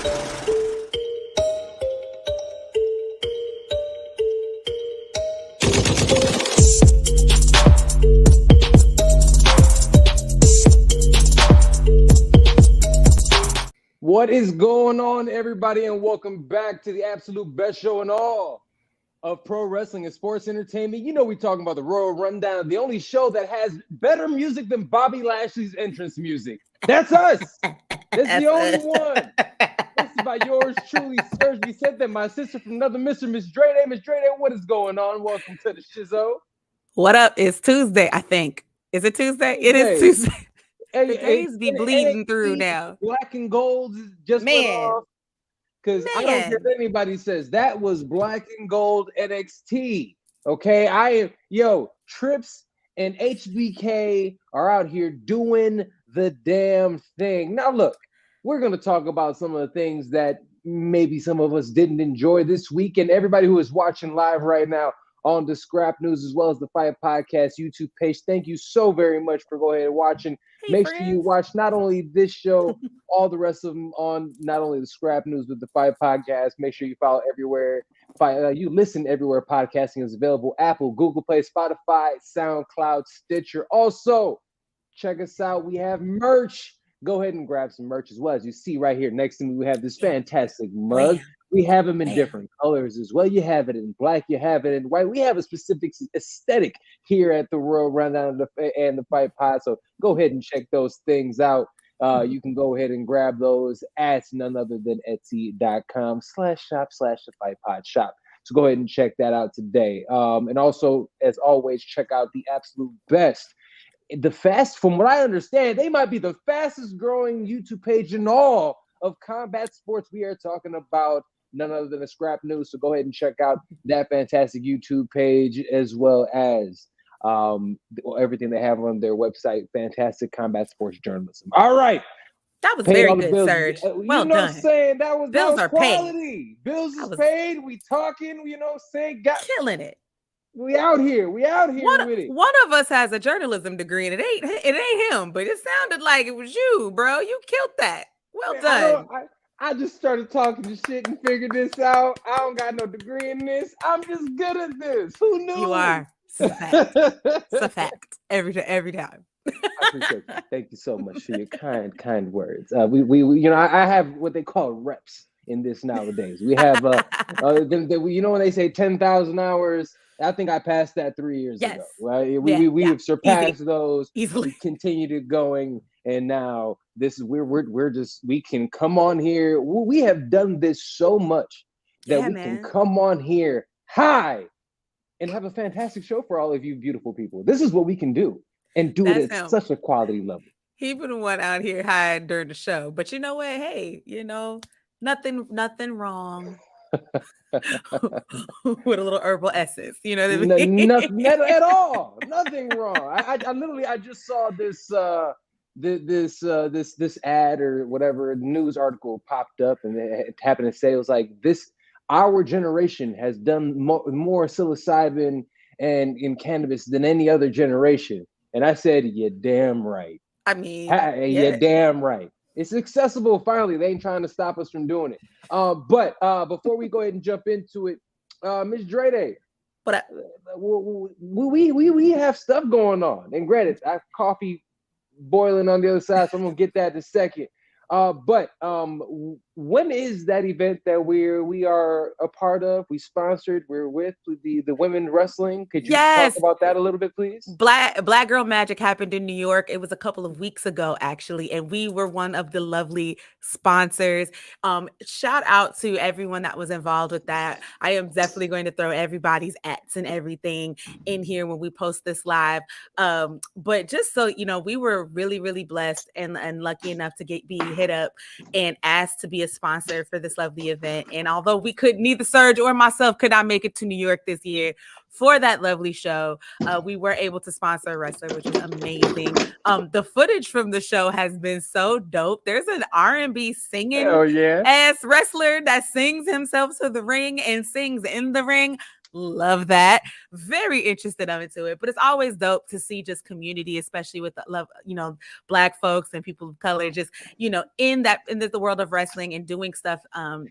What is going on, everybody, and welcome back to the absolute best show in all of pro wrestling and sports entertainment. You know we're talking about the Royal Rundown, the only show that has better music than Bobby Lashley's entrance music. That's us. That's the only one. This is by yours truly, SERG VICENTE, my sister from another Mr. Miss Drede. Miss Drede, what is going on? Welcome to the shizzo. What up? It's Tuesday, I think. Is it Tuesday? It is Tuesday. The days be bleeding through now. Black and gold just went off. Because I don't care if anybody says that was Black and Gold NXT. Okay, Trips and HBK are out here doing the damn thing. Now, look, we're going to talk about some of the things that maybe some of us didn't enjoy this week. And everybody who is watching live right now on the Scrap News as well as the Fight Podcast YouTube page, thank you so very much for going ahead and watching. Make sure you watch not only this show, all the rest of them on not only the Scrap News, but the Fight Podcast. Make sure you follow everywhere. You listen everywhere podcasting is available. Apple, Google Play, Spotify, SoundCloud, Stitcher. Also, check us out. We have merch. Go ahead and grab some merch as well. As you see right here next to me, we have this fantastic mug. We have them in different colors as well. You have it in black, you have it in white. We have a specific aesthetic here at the Royal Rundown and the Fight Pod. So go ahead and check those things out. You can go ahead and grab those at none other than etsy.com/shop/the-fight-pod-shop. So go ahead and check that out today. And also, as always, check out the absolute best. From what I understand, they might be the fastest growing YouTube page in all of combat sports. We are talking about none other than the Scrap News. So go ahead and check out that fantastic YouTube page as well as everything they have on their website. Fantastic combat sports journalism. All right. That was very good, Serge. Well done. What I'm saying? That was quality. Paid. Bills is paid. We talking, you know what I'm saying? Killing it. We out here with it. One of us has a journalism degree, and it ain't him, but it sounded like it was you, bro. You killed that. Well done. I just started talking to shit and figured this out. I don't got no degree in this. I'm just good at this. Who knew? You are. It's a fact. It's a fact. Every time. I appreciate that. Thank you so much for your kind words. I have what they call reps in this nowadays. We have when they say 10,000 hours. I think I passed that 3 years ago. Right? We have surpassed those. Easily. We continued it going. And now this is we can come on here. We have done this so much that we can come on here high and have a fantastic show for all of you beautiful people. This is what we can do and do it at such a quality level. He would have went out here high during the show, but you know what? Hey, nothing wrong with a little herbal essence. You know what I mean? Nothing at all. Nothing wrong. I literally just saw this this ad or whatever news article popped up, and it happened to say it was like our generation has done more psilocybin and in cannabis than any other generation. And I said, you're damn right. I mean, you're damn right. It's accessible. Finally, they ain't trying to stop us from doing it. But before we go ahead and jump into it, Miss Drede, but we have stuff going on. And granted, I have coffee boiling on the other side, so I'm gonna get that in a second. But when is that event that we are a part of? We sponsored. We're with the women wrestling. Could you talk about that a little bit, please? Black Girl Magic happened in New York. It was a couple of weeks ago, actually, and we were one of the lovely sponsors. Shout out to everyone that was involved with that. I am definitely going to throw everybody's @s and everything in here when we post this live. But just so you know, we were really, really blessed and lucky enough to be hit up and asked to be a sponsor for this lovely event. And although neither Serge or myself could not make it to New York this year for that lovely show, we were able to sponsor a wrestler, which is amazing. The footage from the show has been so dope. There's an R&B singing ass wrestler that sings himself to the ring and sings in the ring. Love that. Very interested into it. But it's always dope to see just community, especially with the love, Black folks and people of color, just, in the world of wrestling and doing stuff, on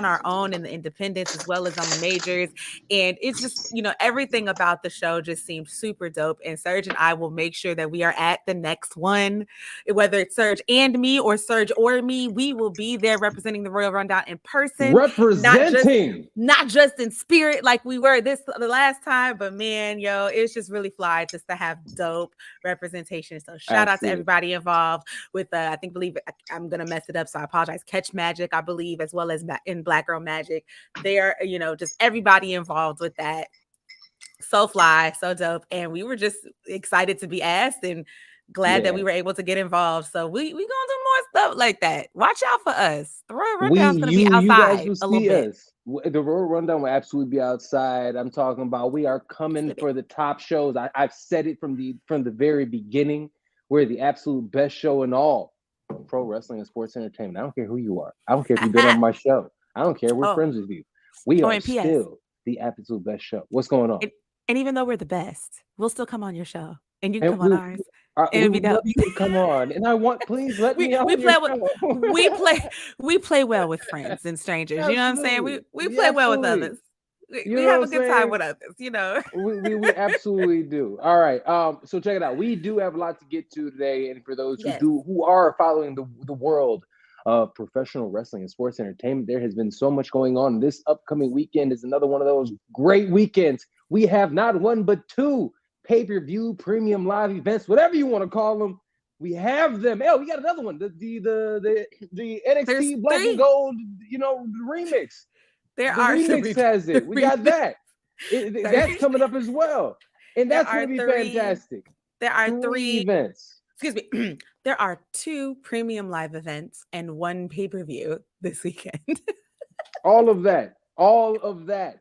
our own in the independents as well as on the majors. And it's just, everything about the show just seems super dope. And Serge and I will make sure that we are at the next one, whether it's Serge and me or Serge or me, we will be there representing the Royal Rundown in person. Representing. Not just in spirit like we were the last time, but man, it's just really fly just to have dope representation. So shout out to everybody involved with I'm gonna mess it up, so I apologize. Catch Magic, I believe, as well as in Black Girl Magic. They are, just everybody involved with that. So fly, so dope, and we were just excited to be asked and glad that we were able to get involved. So we gonna do more stuff like that. Watch out for us. The Royal Rundown's gonna be outside. You guys will see us. The Royal Rundown will absolutely be outside. I'm talking about we are coming for the top shows. I've said it from the very beginning. We're the absolute best show in all pro wrestling and sports entertainment. I don't care who you are. I don't care if you've been on my show. I don't care. We're friends with you. We are still the absolute best show. What's going on? And even though we're the best, we'll still come on your show, and you can come on ours. We would love you to come on, and I want, please let me on. We play well with friends and strangers. You know what I'm saying? We play well with others. We have a good time with others. We absolutely do. All right. So check it out. We do have a lot to get to today, and for those who are following the world of professional wrestling and sports entertainment, there has been so much going on. This upcoming weekend is another one of those great weekends. We have not one but two pay-per-view premium live events, whatever you want to call them. We have them. Oh, we got another one. The NXT Black and Gold, remix. Remix has it. We got that. That's coming up as well. And that's going to be fantastic. There are three events. Excuse me. There are 2 premium live events and 1 pay-per-view this weekend. All of that.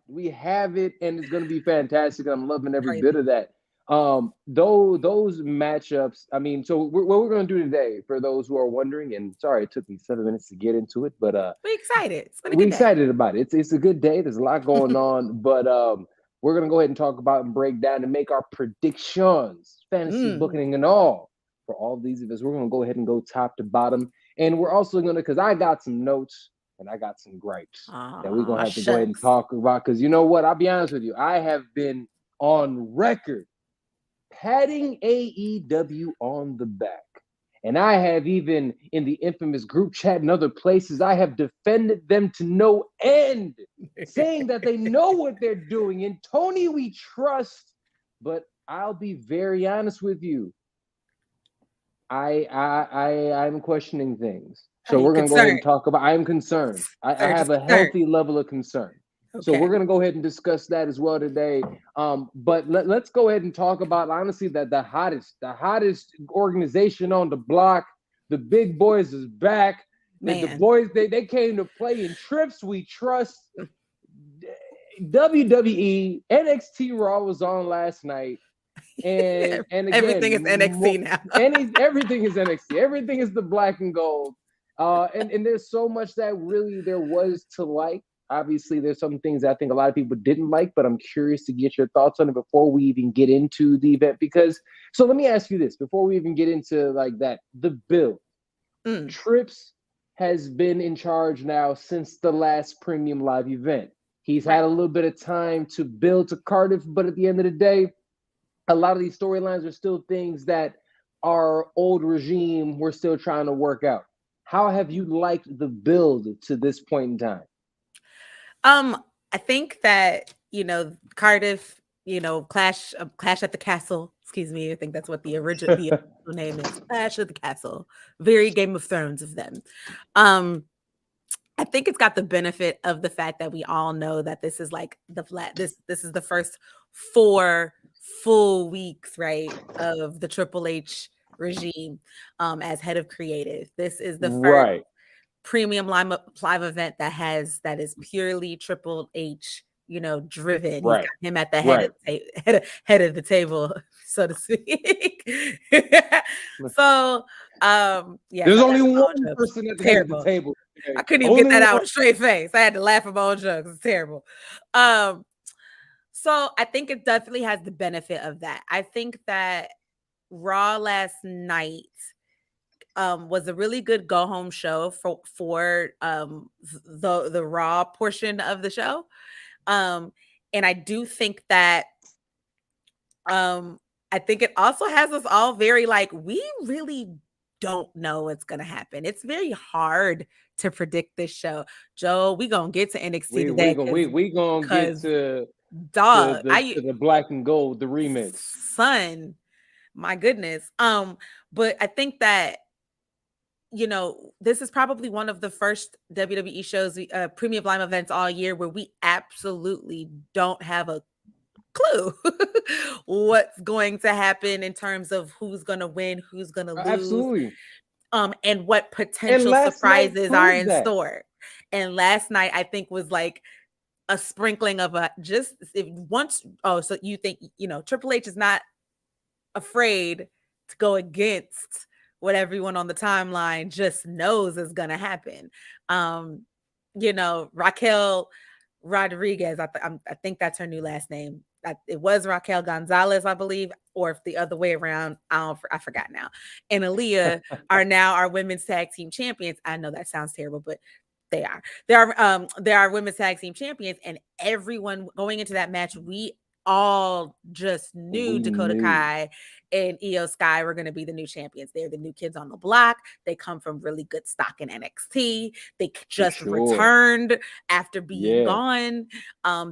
We have it, and it's going to be fantastic. I'm loving every bit of that. Those matchups, so what we're going to do today, for those who are wondering, and sorry it took me 7 minutes to get into it, but we're excited. We're excited about it. It's a good day. There's a lot going on, but we're going to go ahead and talk about and break down and make our predictions, fantasy booking and all, for all of these events. We're going to go ahead and go top to bottom, and we're also going to, because I got some notes and I got some gripes that we're going to have to go ahead and talk about, because you know what? I'll be honest with you. I have been on record patting AEW on the back. And I have, even in the infamous group chat and other places, I have defended them to no end, saying that they know what they're doing. And Tony, we trust. But I'll be very honest with you. I'm questioning things. So we're going to go ahead and talk about, I am concerned. I have a healthy level of concern. Okay. So we're going to go ahead and discuss that as well today. But let's go ahead and talk about, honestly, that the hottest organization on the block. The big boys is back. The boys, they came to play in trips we trust. WWE, NXT Raw was on last night. And again, everything is NXT now. Everything is NXT. Everything is the black and gold. And there's so much that really there was to like. Obviously, there's some things I think a lot of people didn't like, but I'm curious to get your thoughts on it before we even get into the event. So let me ask you this, before we even get into like that, the build. Trips has been in charge now since the last premium live event. He's had a little bit of time to build to Cardiff, but at the end of the day, a lot of these storylines are still things that our old regime we're still trying to work out. How have you liked the build to this point in time? I think that, Cardiff, Clash at the Castle, excuse me. I think that's what the original name is. Clash at the Castle. Very Game of Thrones of them. I think it's got the benefit of the fact that we all know that this is like this is the first 4 full weeks, right, of the Triple H regime as head of creative. This is the first premium live event that is purely Triple H, driven. He's got him at the head of the table, so to speak. So there's only one person at the head of the table. I couldn't even get that out with a straight face. I had to laugh at my own jokes. It's terrible. So I think it definitely has the benefit of that. I think that Raw last night was a really good go home show for the Raw portion of the show. And I do think that I think it also has us all very like, we really don't know what's gonna happen. It's very hard to predict this show. Joe, we gonna get to NXT today We gonna get to dog, the black and gold, the remix. Son, my goodness. But I think that this is probably one of the first WWE shows, premium live events all year where we absolutely don't have a clue what's going to happen in terms of who's going to win, who's going to lose. Absolutely. And what potential surprises are in store. And last night, I think, was like a sprinkling of so you think, Triple H is not afraid to go against what everyone on the timeline just knows is going to happen. Raquel Rodriguez, I think that's her new last name. It was Raquel Gonzalez, I believe, or if the other way around, I forgot now. And Aaliyah are now our women's tag team champions. I know that sounds terrible, but they are. They are women's tag team champions, and everyone going into that match, we all just knew Dakota Kai and Io Sky were going to be the new champions. They're the new kids on the block. They come from really good stock in NXT. They just returned after being gone.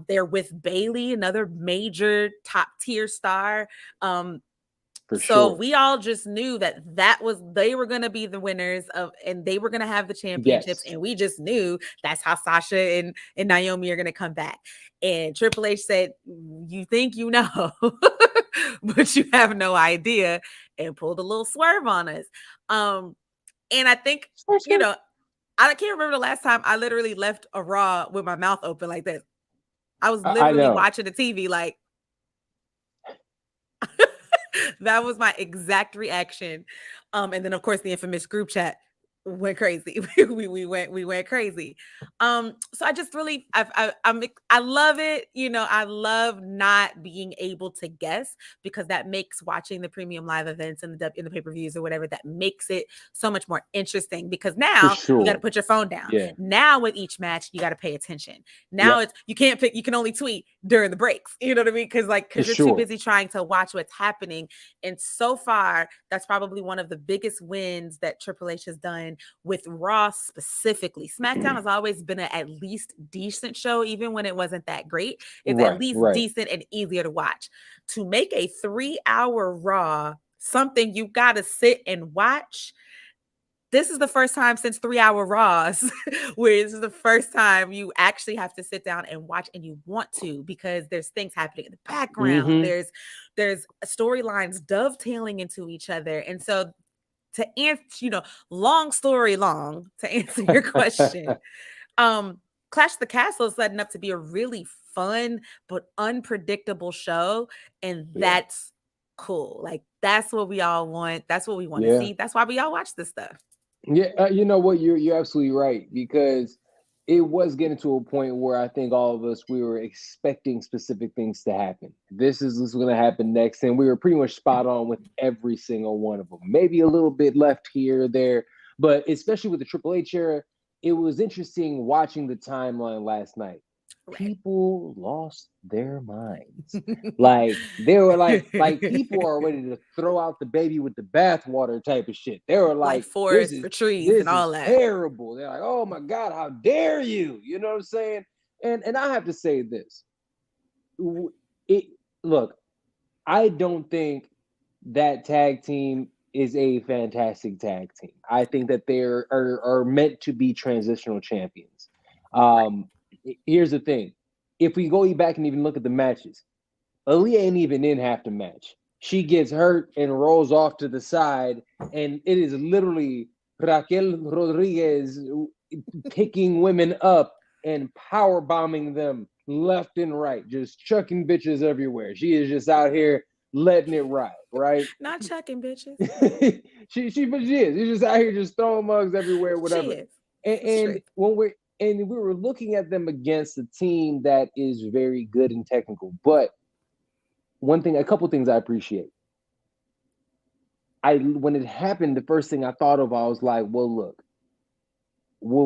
They're with Bayley, another major top tier star. So we all just knew that they were going to be the winners and they were going to have the championships. Yes. And we just knew that's how Sasha and Naomi are going to come back. And Triple H said, you think you know, but you have no idea, and pulled a little swerve on us. And I think, I can't remember the last time I literally left a Raw with my mouth open like this. I was literally watching the TV like, that was my exact reaction. And then of course the infamous group chat went crazy. we went crazy. So I just really I love it. I love not being able to guess, because that makes watching the premium live events and in the pay-per-views or whatever, that makes it so much more interesting, because now you got to put your phone down. Yeah. Now with each match you got to pay attention. Now you can only tweet during the breaks. You know what I mean? Because you're too busy trying to watch what's happening. And so far, that's probably one of the biggest wins that Triple H has done with Raw specifically. SmackDown has always been an at least decent show, even when it wasn't that great. It's at least decent and easier to watch. To make a 3-hour Raw something you got to sit and watch, this is the first time since 3-hour Raws where this is the first time you actually have to sit down and watch, and you want to, because there's things happening in the background. Mm-hmm. There's storylines dovetailing into each other. And so to answer, long story long, to answer your question, Clash of the Castle is setting up to be a really fun but unpredictable show, and that's cool. Like, that's what we all want. That's what we want to see. That's why we all watch this stuff. Yeah, you know what? You're absolutely right, because it was getting to a point where I think all of us, we were expecting specific things to happen. This is going to happen next, and we were pretty much spot on with every single one of them. Maybe a little bit left here or there, but especially with the Triple H era, it was interesting watching the timeline last night. People lost their minds. Like, they were like people are ready to throw out the baby with the bathwater type of shit. They were like forest for trees and all that. Terrible. They're like, oh my God, how dare you? You know what I'm saying? And I have to say this. Look, I don't think that tag team is a fantastic tag team. I think that they are meant to be transitional champions. Here's the thing. If we go back and even look at the matches, Aaliyah ain't even in half the match. She gets hurt and rolls off to the side, and it is literally Raquel Rodriguez picking women up and power bombing them left and right, just chucking bitches everywhere. She is just out here letting it ride, right? Not chucking bitches. she is. She's just out here just throwing mugs everywhere, whatever. She is. And when And we were looking at them against a team that is very good and technical. But a couple things I appreciate. When it happened, the first thing I thought of, I was like, well,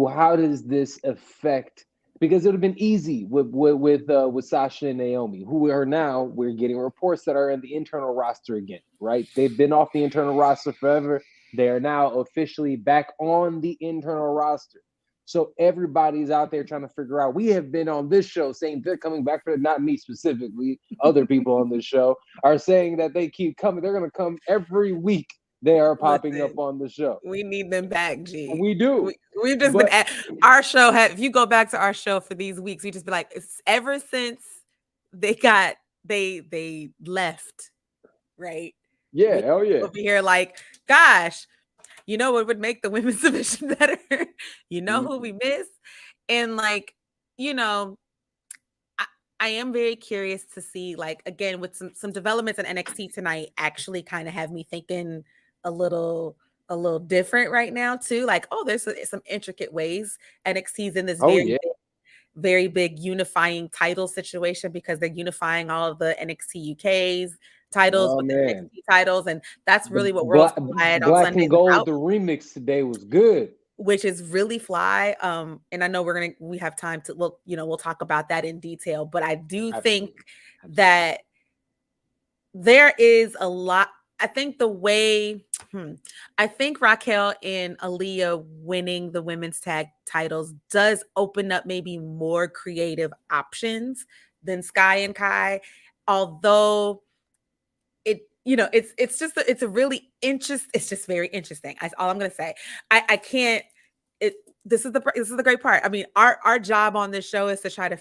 how does this affect? Because it would have been easy with Sasha and Naomi, who are now, we're getting reports that are in the internal roster again, right? They've been off the internal roster forever. They are now officially back on the internal roster. So everybody's out there trying to figure out. We have been on this show saying they're coming back for it, not me specifically. Other people on this show are saying that they keep coming. They're going to come every week. They are popping up on the show. We need them back, G. We do. We've just been at our show. If you go back to our show for these weeks, we just be like, it's ever since they left, right? Yeah, hell yeah. Over here, like, gosh, you know what would make the women's division better? You know who we miss? And like, you know, I am very curious to see, like, again, with some developments in NXT tonight actually kind of have me thinking a little different right now too. Like, oh, there's some intricate ways NXT's in this very big unifying title situation, because they're unifying all of the NXT UK's titles with the NXT titles, and that's really what World's Collide on Sunday. Black and Gold, the remix today was good, which is really fly. And I know we have time to look, you know, we'll talk about that in detail, but I do think that there is a lot. I think I think Raquel and Aaliyah winning the women's tag titles does open up maybe more creative options than Sky and Kai, although it's just very interesting. That's all I'm going to say. I can't. This is the great part. I mean, our job on this show is to try to,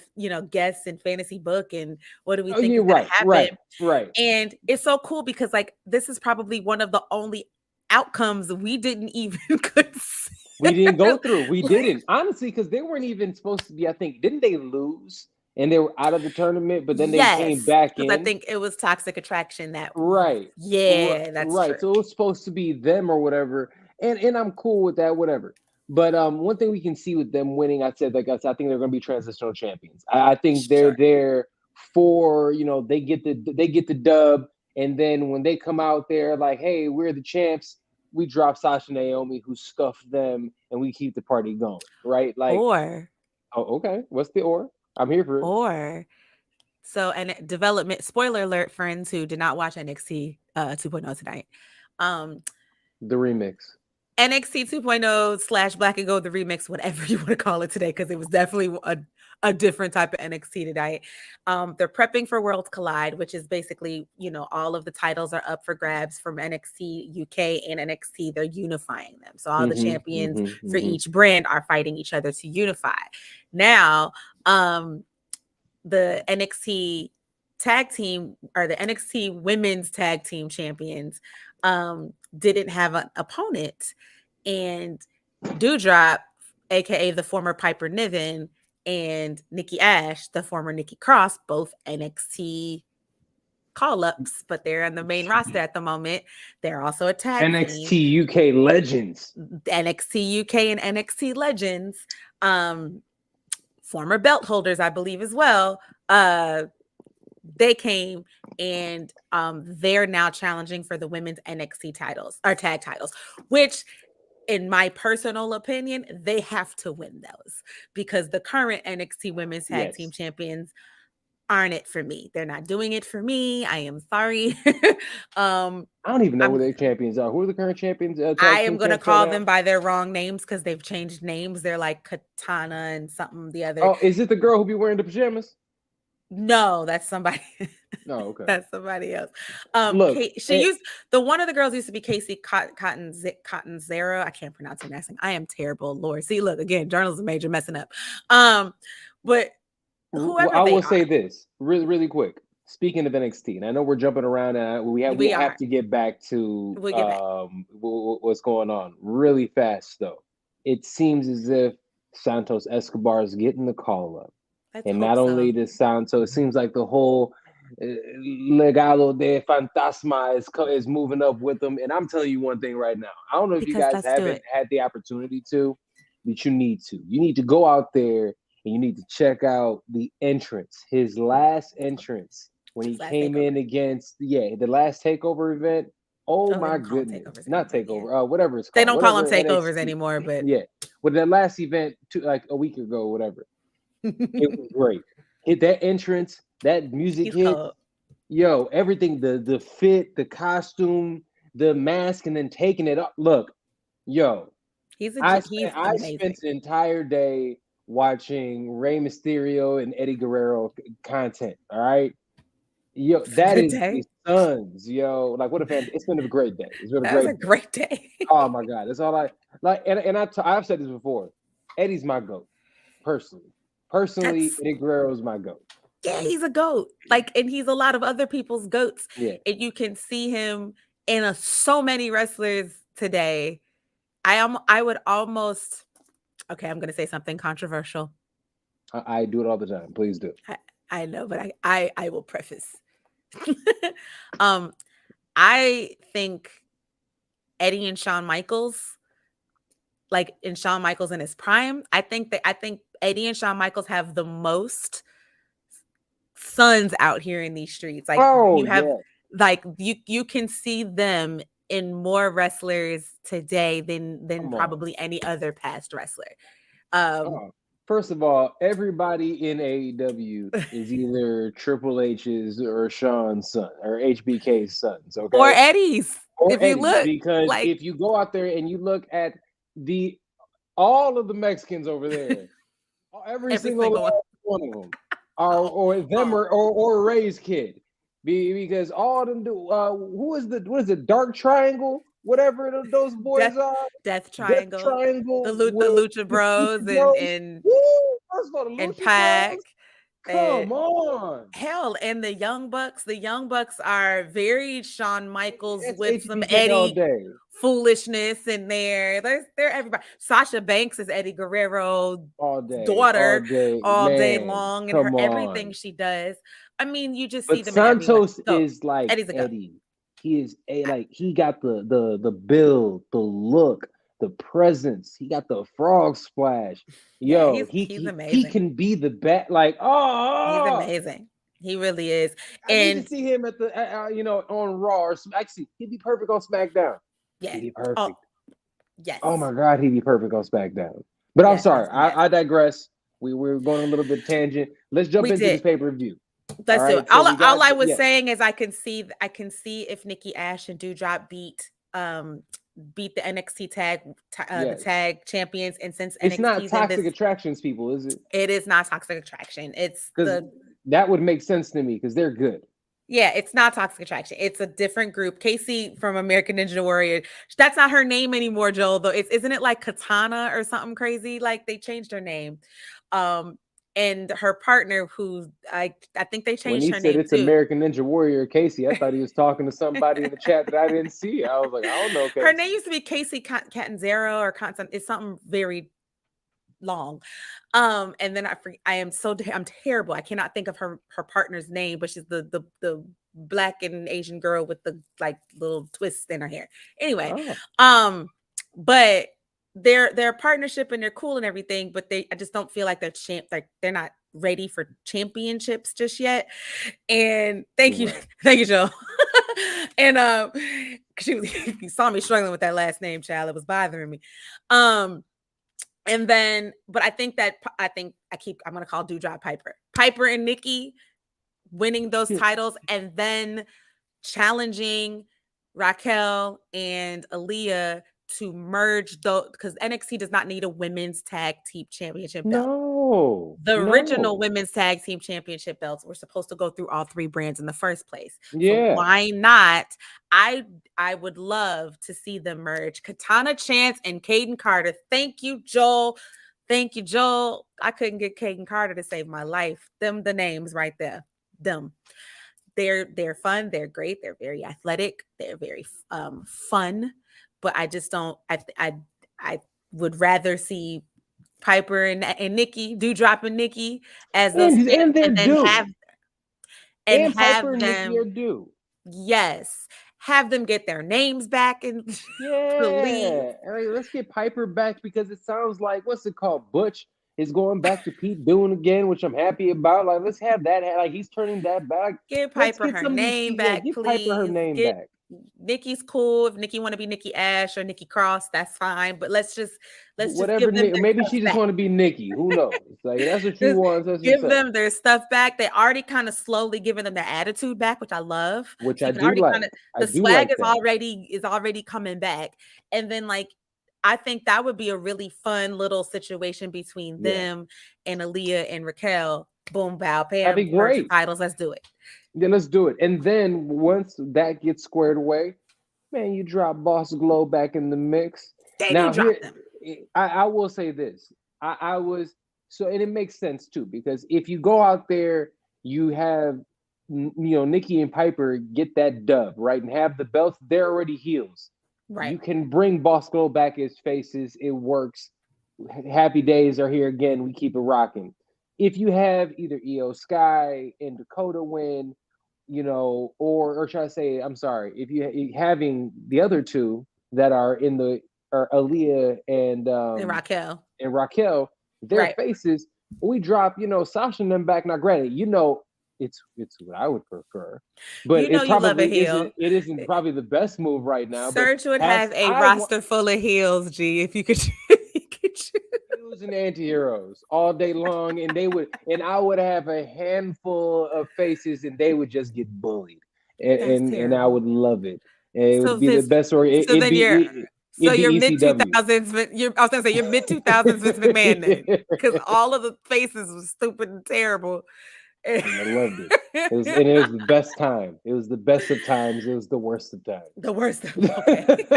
guess and fantasy book and what do we think is going to happen. Right. And it's so cool because, like, this is probably one of the only outcomes we didn't even consider. We didn't go through. We didn't, honestly, because they weren't even supposed to be. I think, didn't they lose and they were out of the tournament? But then they came back in. I think it was Toxic Attraction that. Right. Yeah, that's right. True. So it was supposed to be them or whatever, and I'm cool with that. Whatever. But one thing we can see with them winning, I think they're going to be transitional champions. I think they're there for, they get the dub, and then when they come out there like, hey, we're the champs, we drop Sasha and Naomi, who scuffed them, and we keep the party going, right? Like, okay, what's the or? I'm here for it. Or so, and development. Spoiler alert, friends who did not watch NXT 2.0 tonight. The remix. NXT 2.0 / Black and Gold, the remix, whatever you want to call it today, because it was definitely a different type of NXT tonight. They're prepping for Worlds Collide, which is basically, all of the titles are up for grabs from NXT UK and NXT. They're unifying them. So all the champions for each brand are fighting each other to unify. Now, the NXT tag team, or the NXT women's tag team champions, didn't have an opponent, and Doudrop, aka the former Piper Niven, and Nikki Ash, the former Nikki Cross, both NXT call-ups, but they're on the main roster at the moment. They're also a tag NXT team. UK Legends. NXT UK and NXT Legends, former belt holders, I believe, as well. They came, and they're now challenging for the women's NXT titles, or tag titles, which, in my personal opinion, they have to win those, because the current NXT women's tag team champions aren't it for me. They're not doing it for me. I am sorry. I don't even know who their champions are. Who are the current champions? I am going to call them by their wrong names, because they've changed names. They're like Katana and something the other. Oh, is it the girl who be wearing the pajamas? No, that's somebody. No, okay. That's somebody else. Look, one of the girls used to be Casey Cotton Zera. I can't pronounce her last name. I am terrible, Lord. See, look, again, journalism major messing up. But whoever I will say this really, really quick. Speaking of NXT, and I know we're jumping around, and we have to get back to what's going on really fast. Though it seems as if Santos Escobar is getting the call up. And not only does Santos, it seems like the whole Legado de Fantasma is moving up with them. And I'm telling you one thing right now. I don't know if you guys haven't had the opportunity to, that you need to. You need to go out there and you need to check out the entrance, his last entrance when he came in against the last takeover event. Oh my goodness. Not takeover, whatever it's called. They don't call them whatever takeovers NXT. anymore, but yeah. With that last event like a week ago, whatever. It was great. Hit that entrance, that music hit. Yo, everything, the fit, the costume, the mask, and then taking it up. Look, yo, I spent the entire day watching Rey Mysterio and Eddie Guerrero content. All right, yo, that is the Suns. Yo, like what a fan! It's been a great day. It's been a great day. Oh my god, that's all I like. And I've said this before. Eddie's my GOAT, personally. Eddie Guerrero is my GOAT. Yeah, he's a GOAT. Like, and he's a lot of other people's GOATs. Yeah, and you can see him in so many wrestlers today. I would almost. Okay, I'm going to say something controversial. I do it all the time. Please do. I know, but I will preface. I think Eddie and Shawn Michaels, like in Shawn Michaels in his prime, I think Eddie and Shawn Michaels have the most sons out here in these streets. Like you have, like you can see them in more wrestlers today than probably any other past wrestler. First of all, everybody in AEW is either Triple H's or Shawn's son or HBK's sons, okay? Or Eddie's. You look, because if you go out there and you look at all of the Mexicans over there, every single one of them, or them or Ray's kid. Because all of them do. What is the Dark Triangle? Whatever those boys are. Death Triangle. The Lucha Bros and Pac. Come on. Hell, and the Young Bucks. The Young Bucks are very Shawn Michaels with some Eddie foolishness in there. They're everybody. Sasha Banks is Eddie Guerrero's daughter all day long, and everything she does. I mean, you just see them. Santos is like Eddie. He is he got the build, the look, the presence. He got the frog splash. Yo, he's amazing. He can be the best. He's amazing. He really is. And you see him at the on Raw. Or actually, he'd be perfect on SmackDown. Yeah, he'd be perfect. Yes. Oh my God, he'd be perfect on SmackDown. But I'm sorry, I digress. We're going a little bit tangent. Let's jump into this pay-per-view. Let's do it. All I was saying is I can see if Nikki Ash and Doudrop beat the NXT the tag champions, and since it's not Toxic Attractions people, is it? It is not Toxic Attraction. It's that would make sense to me because they're good. Yeah, it's not Toxic Attraction. It's a different group. Casey from American Ninja Warrior. That's not her name anymore, Joel. Though isn't it like Katana or something crazy? Like they changed her name. And her partner, who I think they changed her name. When he said it's American Ninja Warrior Casey, I thought he was talking to somebody in the chat that I didn't see. I was like, I don't know. Casey. Her name used to be Casey Catanzaro or Constant. It's something very long. And then I'm terrible. I cannot think of her partner's name, but she's the black and Asian girl with the little twists in her hair. Anyway, but their partnership and they're cool and everything, but I just don't feel like they're not ready for championships just yet. And thank you, Joe. And you saw me struggling with that last name, child. It was bothering me. And then, but I'm gonna call Doudrop Piper and Nikki winning those titles, and then challenging Raquel and Aaliyah to merge because NXT does not need a women's tag team championship belt. No, the original women's tag team championship belts were supposed to go through all three brands in the first place. Yeah, so why not? I would love to see them merge Katana Chance and Caden Carter. Thank you, Joel. I couldn't get Caden Carter to save my life. Them the names right there. Them. They're fun. They're great. They're very athletic. They're very fun. But I just don't. I would rather see Piper and Nikki, Doudrop and Nikki as those, and then have Piper and Nikki are due. Yes, have them get their names back in the league. Yeah, all right, let's get Piper back because it sounds like what's it called? Butch is going back to Pete Dunne again, which I'm happy about. Like, let's have that. Like, he's turning that back. Give Let's Piper get her some of these. name Yeah, back, give please. Piper her name Get back. Nikki's cool. If Nikki want to be Nikki Ash or Nikki Cross, that's fine. But let's just Whatever. give them their Maybe stuff she just back. want to be Nikki. Who knows? Like, that's what she Just wants. That's give what's up. them their stuff back. They already kind of slowly giving them their attitude back, which I love. Which So I you can do already like. kinda, I the do swag like is that. already coming back. And then like I think that would be a really fun little situation between them and Aaliyah and Raquel. Boom, bow, That'd bam, be merge the great. titles. Let's do it. Yeah, let's do it. And then once that gets squared away, man, you drop Boss Glow back in the mix. Then Now you drop here, them. I will say this. I was so, and it makes sense too, because if you go out there, you have Nikki and Piper get that dub, right? And have the belts, they're already heels. Right. You can bring Boss Glow back as faces. It works. Happy days are here again. We keep it rocking. If you have either Io Sky and Dakota win, or try to say, I'm sorry, if you having the other two that are in the are Aaliyah and Raquel, their Right. faces, we drop, Sasha and them back. Now, granted, it's what I would prefer, but it you love a probably heel. isn't. It isn't probably the best move right now. SERG would have a roster full of heels, G, if you could. Heroes and anti-heroes all day long, and I would have a handful of faces, and they would just get bullied, and I would love it. And it would be the best story. So you're mid 2000s. I was gonna say you're mid 2000s Vince McMahon then, because all of the faces was stupid and terrible. And I loved it. It was the best time. It was the best of times. It was the worst of times. The worst of okay.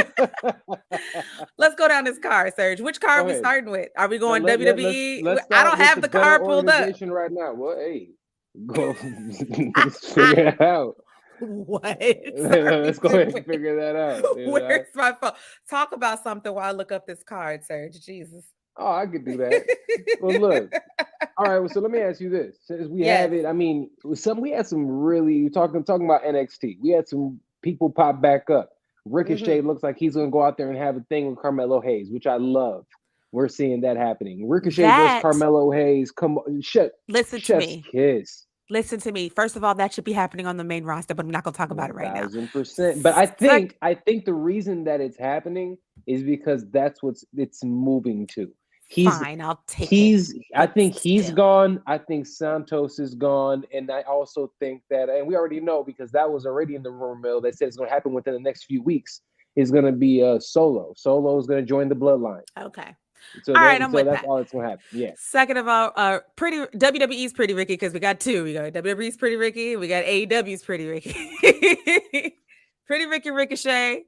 Let's go down this card, Serge. Which card are we starting with? Are we going WWE? I don't have the card pulled up right now. Well, hey, go figure it out. What? Let's go ahead and figure that out. Where's my phone? Talk about something while I look up this card, Serge. Jesus. Oh, I could do that. Well, look. All right. Well, so let me ask you this: since we have it, I mean, we had some really talking about NXT. We had some people pop back up. Ricochet looks like he's going to go out there and have a thing with Carmelo Hayes, which I love. We're seeing that happening. Ricochet versus Carmelo Hayes. Come on, listen to me. Kiss. Listen to me. First of all, that should be happening on the main roster, but I'm not going to talk about it right now. 1000%. But I think the reason that it's happening is because that's what it's moving to. Fine, I'll take it. I think he's gone. I think Santos is gone. And I also think that, and we already know because that was already in the rumor mill that said it's going to happen within the next few weeks, is going to be Solo. Solo is going to join the bloodline. Okay. So that's all that's going to happen. Yeah. Second of all, WWE's Pretty Ricky, because we got two. We got WWE's Pretty Ricky. We got AEW's Pretty Ricky. Pretty Ricky Ricochet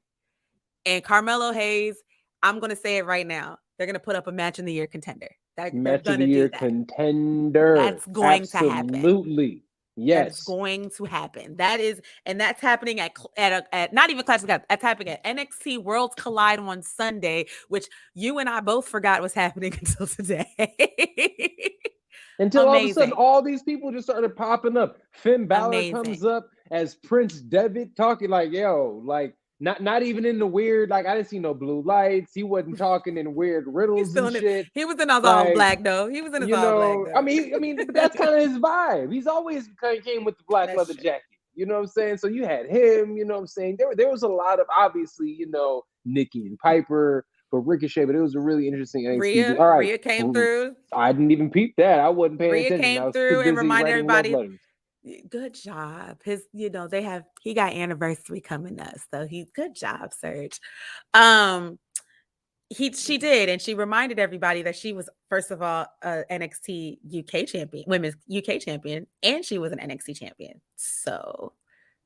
and Carmelo Hayes. I'm going to say it right now. They're going to put up a match in the year contender. Match of the year contender. That's going to happen. Absolutely. Yes. That's going to happen. That's happening at not even Classic. That's happening at NXT Worlds Collide on Sunday, which you and I both forgot was happening until today. Until all of a sudden, all these people just started popping up. Finn Balor comes up as Prince Devitt talking like, yo, like, not even in the weird, like I didn't see no blue lights. He wasn't talking in weird riddles and shit. He was in his all black though. He was in his all black though. I mean, but that's kind of his vibe. He's always kind of came with the black leather jacket. You know what I'm saying? So you had him. You know what I'm saying? There was a lot of obviously, Nikki and Piper, but Ricochet. But it was a really interesting NXT. All right, Rhea came through. I didn't even peep that. I wasn't paying attention. Rhea came through and reminded everybody. Good job. He got anniversary coming up. So good job, Serge. She did, and she reminded everybody that she was, first of all, NXT UK champion, women's UK champion, and she was an NXT champion. So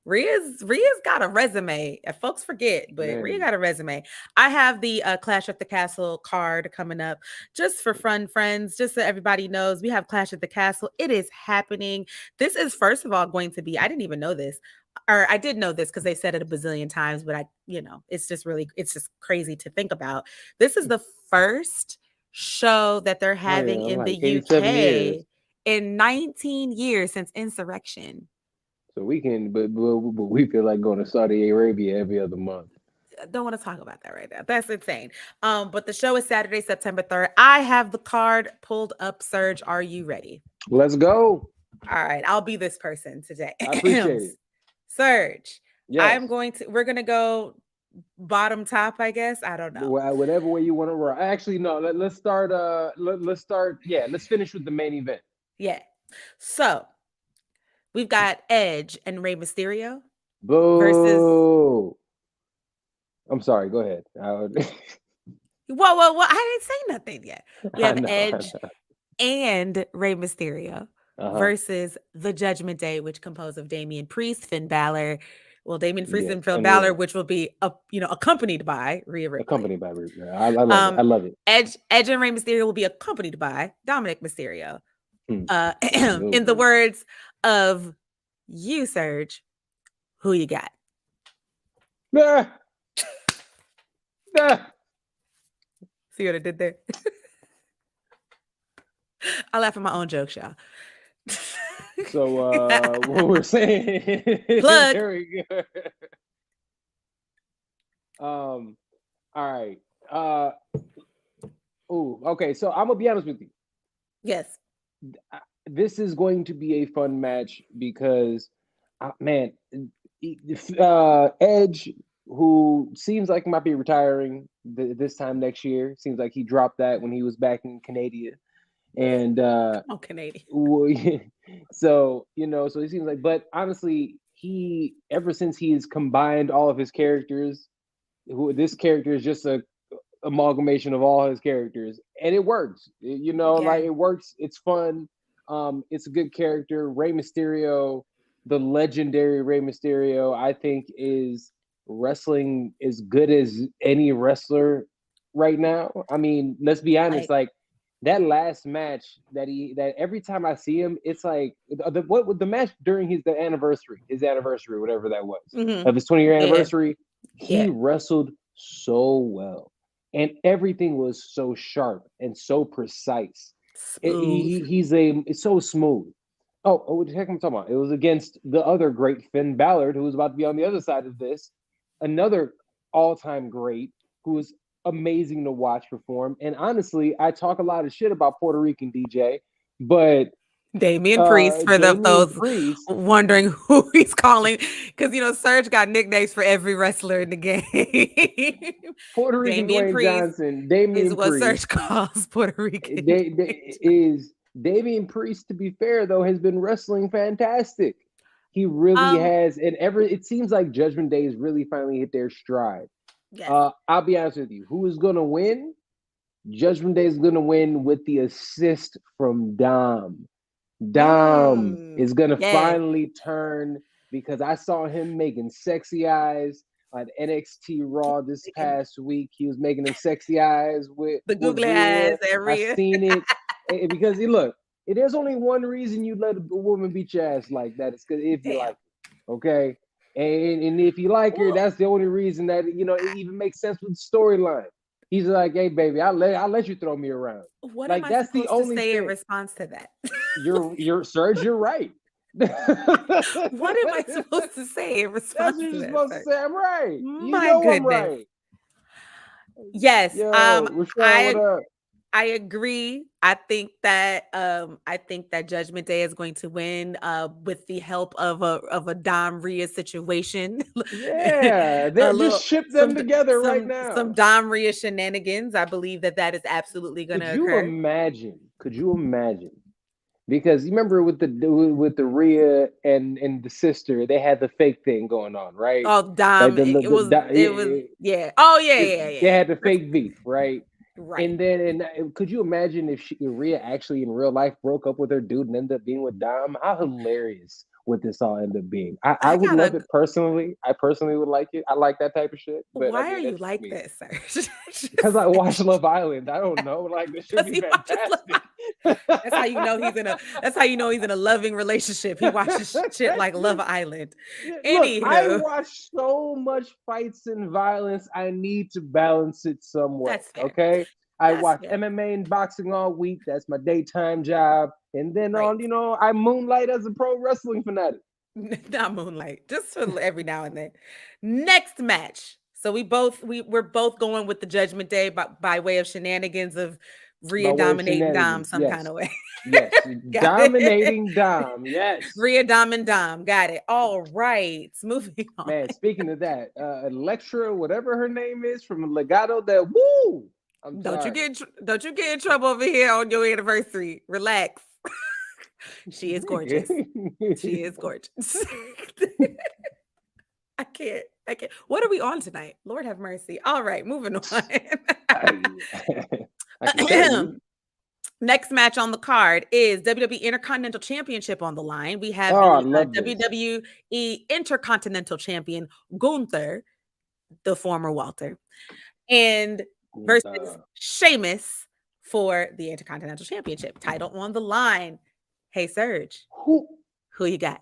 Rhea's got a resume. Folks forget, but Rhea got a resume. I have the Clash at the Castle card coming up just for fun, friends, just so everybody knows we have Clash at the Castle. It is happening. This is, first of all, going to be, I didn't even know this, or I did know this because they said it a bazillion times, but it's just crazy to think about. This is the first show that they're having in the UK in 19 years since Insurrection. So we can, but we feel like going to Saudi Arabia every other month. Don't want to talk about that right now. That's insane. But the show is Saturday, September 3rd. I have the card pulled up. Serge, are you ready? Let's go. All right, I'll be this person today. I appreciate it. Serge, Yes. we're going to go bottom top, I guess. I don't know. Whatever way you want to roll. Actually, no, let's start. Let's start. Yeah, let's finish with the main event. Yeah. So we've got Edge and Rey Mysterio. Boo. Versus. I'm sorry. Go ahead. Whoa. I didn't say nothing yet. We have Edge and Rey Mysterio versus the Judgment Day, which composed of Damian Priest, Finn Balor. Well, Damian Priest and Finn Balor, which will be accompanied by Rhea Ripley. Accompanied by Rhea. I love it. I love it. Edge and Rey Mysterio will be accompanied by Dominic Mysterio. In the words of you, Serge, who you got? See what I did there? I laugh at my own jokes, y'all. So what we're saying, plug. There we go. All right. Okay. So I'm gonna be honest with you. Yes. This is going to be a fun match because, man, Edge, who seems like he might be retiring this time next year, seems like he dropped that when he was back in Canada. And Canadian. So so he seems like, but honestly, ever since he's combined all of his characters, this character is just a amalgamation of all his characters, and it works. Like it works. It's fun. It's a good character. Rey Mysterio, the legendary Rey Mysterio, I think is wrestling as good as any wrestler right now. I mean, let's be honest, like that last match that every time I see him, it's like the match during his anniversary, whatever that was, of his 20-year anniversary, he wrestled so well. And everything was so sharp and so precise. It's so smooth. Oh, what the heck am I talking about? It was against the other great Finn Balor, who was about to be on the other side of this. Another all-time great who was amazing to watch perform. And honestly, I talk a lot of shit about Puerto Rican DJ, but Damian Priest, for those wondering who he's calling, because Serge got nicknames for every wrestler in the game. Puerto Rican Dwayne Johnson, Damian is what Serge calls Puerto Rican. Damian Priest, to be fair though, has been wrestling fantastic. He really has, and it seems like Judgment Day has really finally hit their stride. Yes. I'll be honest with you. Who is gonna win? Judgment Day is gonna win with the assist from Dom. Dom is gonna finally turn, because I saw him making sexy eyes on NXT Raw this past week. He was making them sexy eyes with the googly eyes. I've seen it because look, there's only one reason you let a woman beat your ass like that. It's because if you like her, okay, and if you like her, that's the only reason that it even makes sense with the storyline. He's like, "Hey, baby, I'll let you throw me around." What am I supposed to say in response to that? You're Serge, you're right. What am I supposed to say in response to that? That's what you're supposed to say. I'm right. My goodness. I'm right. Yes. Yo, Rashawn, what up? I agree. I think that Judgment Day is going to win with the help of a Dom Rhea situation. Yeah, just ship them together right now. Some Dom Rhea shenanigans. I believe that is absolutely going to occur. Could you imagine? Because you remember with the Rhea and the sister, they had the fake thing going on, right? Oh, Dom. Like it was. Yeah. Oh, yeah. They had the fake beef, right? Right. And then, could you imagine if Rhea actually in real life broke up with her dude and ended up being with Dom? How hilarious would this all end up being? I would love it personally. I personally would like it. I like that type of shit. But why are you like this, Serge? Because I watch Love Island. I don't know. Like, this should be fantastic. That's how you know he's in a loving relationship. He watches shit like Love Island. Look, I watch so much fights and violence. I need to balance it somewhere. That's fair. Okay. I watch MMA and boxing all week. That's my daytime job. And then I moonlight as a pro wrestling fanatic. Not Moonlight, just for every now and then. Next match. So we're both going with the Judgment Day by way of shenanigans of Rhea dominating Dom some kind of way. Yes, dominating Dom. Yes, Rhea Dom. Got it. All right, moving on. Man, speaking of that, Electra, whatever her name is from Legato, that woo. Don't you get in trouble over here on your anniversary. Relax. She is gorgeous. She is gorgeous. I can't. What are we on tonight? Lord have mercy. All right, moving on. Next match on the card is WWE Intercontinental Championship on the line. We have the WWE Intercontinental Champion Gunther, the former Walter, and versus Sheamus for the Intercontinental Championship title on the line. Hey, Serge, who you got?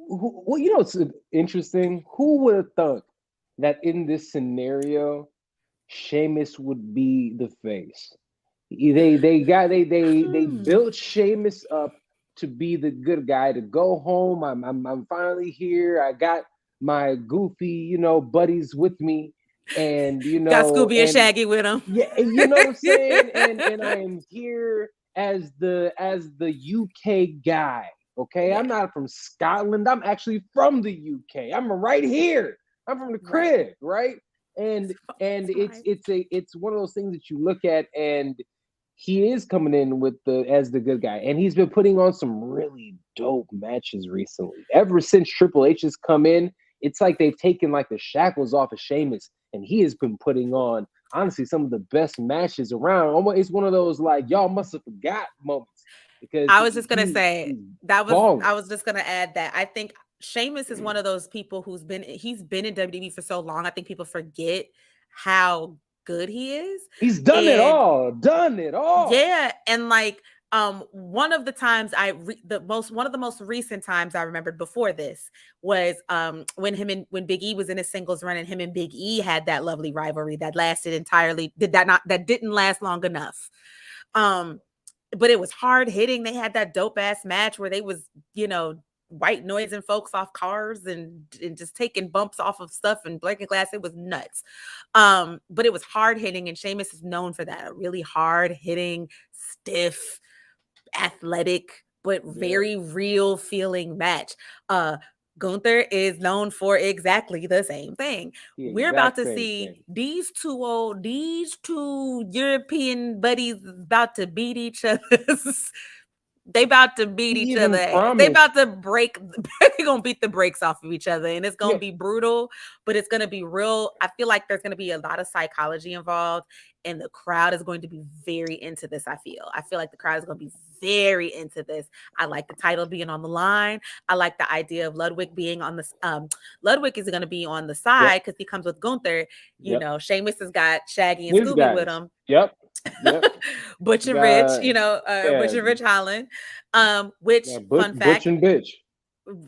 Well, it's interesting. Who would have thought that in this scenario, Sheamus would be the face? They built Sheamus up to be the good guy, to go home. I'm finally here. I got my goofy, buddies with me, and got Scooby and Shaggy with him. Yeah, you know what I'm saying. and I am here as the UK guy. Okay, yeah. I'm not from Scotland. I'm actually from the UK. I'm right here. I'm from the crib, right? And it's one of those things that you look at, and he is coming in as the good guy, and he's been putting on some really dope matches recently. Ever since Triple H has come in, it's like they've taken like the shackles off of Sheamus, and he has been putting on honestly some of the best matches around. It's one of those like y'all must have forgot moments. Because I was just gonna say that was ballin'. I was just gonna add that I think Sheamus is one of those people he's been in WWE for so long. I think people forget how good he is. He's done it all. Yeah, and like one of the times one of the most recent times I remembered before this was when Big E was in his singles run, and him and Big E had that lovely rivalry that lasted entirely. That didn't last long enough. But it was hard hitting. They had that dope ass match where they was, white noising folks off cars and just taking bumps off of stuff and breaking glass. It was nuts. But it was hard hitting, and Sheamus is known for that. A really hard hitting, stiff, athletic, but very real feeling match. Gunther is known for exactly the same thing. We're about to see these two European buddies about to beat each other. They about to beat each other. They about to break. They're gonna beat the brakes off of each other, and it's gonna be brutal, but it's gonna be real. I feel like there's gonna be a lot of psychology involved, and the crowd is going to be very into this. I feel like the crowd is gonna be very into this. I like the title being on the line. I like the idea of Ludwig being on the. Ludwig is gonna be on the side because he comes with Gunther. Sheamus has got Shaggy and Scooby with him. Yep. Butcher Rich, Butcher Rich Holland. Which fun fact, Butch and Bitch.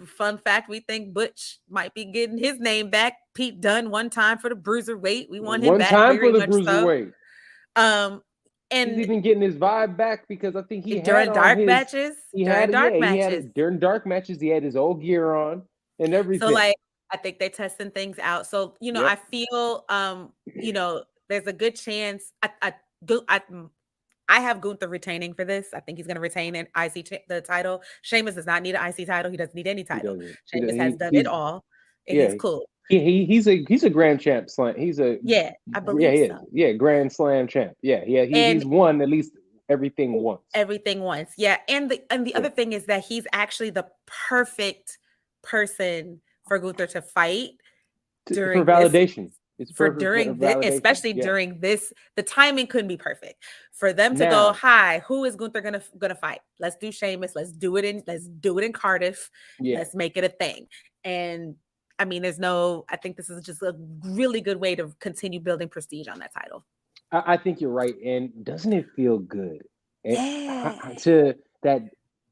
Fun fact, we think Butch might be getting his name back. Pete Dunne one time for the Bruiserweight. We want him back very much so. And he's even getting his vibe back because I think he during had dark matches. During dark matches, he had his old gear on and everything. So like, I think they're testing things out. So I feel there's a good chance. I have Gunther retaining for this. I think he's going to retain an the title. Sheamus does not need an IC title. He doesn't need any title. Sheamus has done it all. He's cool. He's a Grand Champ slam. I believe so. Yeah, Grand Slam champ. He's won at least everything once. Yeah, and the other thing is that he's actually the perfect person for Gunther to fight for validation. During this, the timing couldn't be perfect for them to go, hi, who is Gunther gonna fight? Let's do Sheamus. Let's do it in Cardiff. Let's make it a thing. And I mean, I think this is just a really good way to continue building prestige on that title. I think you're right. And doesn't it feel good? That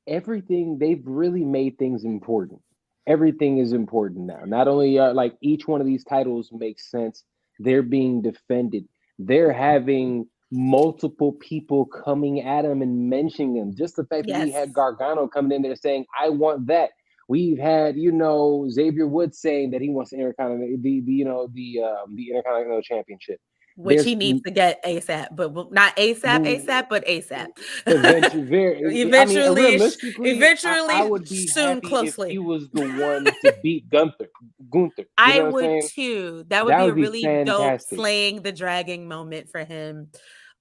everything, they've really made things important. Everything is important now. Not only like each one of these titles makes sense, they're being defended. They're having multiple people coming at them and mentioning them. Just the fact that we had Gargano coming in there saying, I want that. We've had, Xavier Woods saying that he wants the Intercontinental, the Intercontinental Championship. Which he needs to get ASAP, but not ASAP, but ASAP. Eventually, realistically, I would be soon, happy closely. if he was the one to beat Gunther. I would too. That would be a really fantastic. dope slaying the dragon moment for him.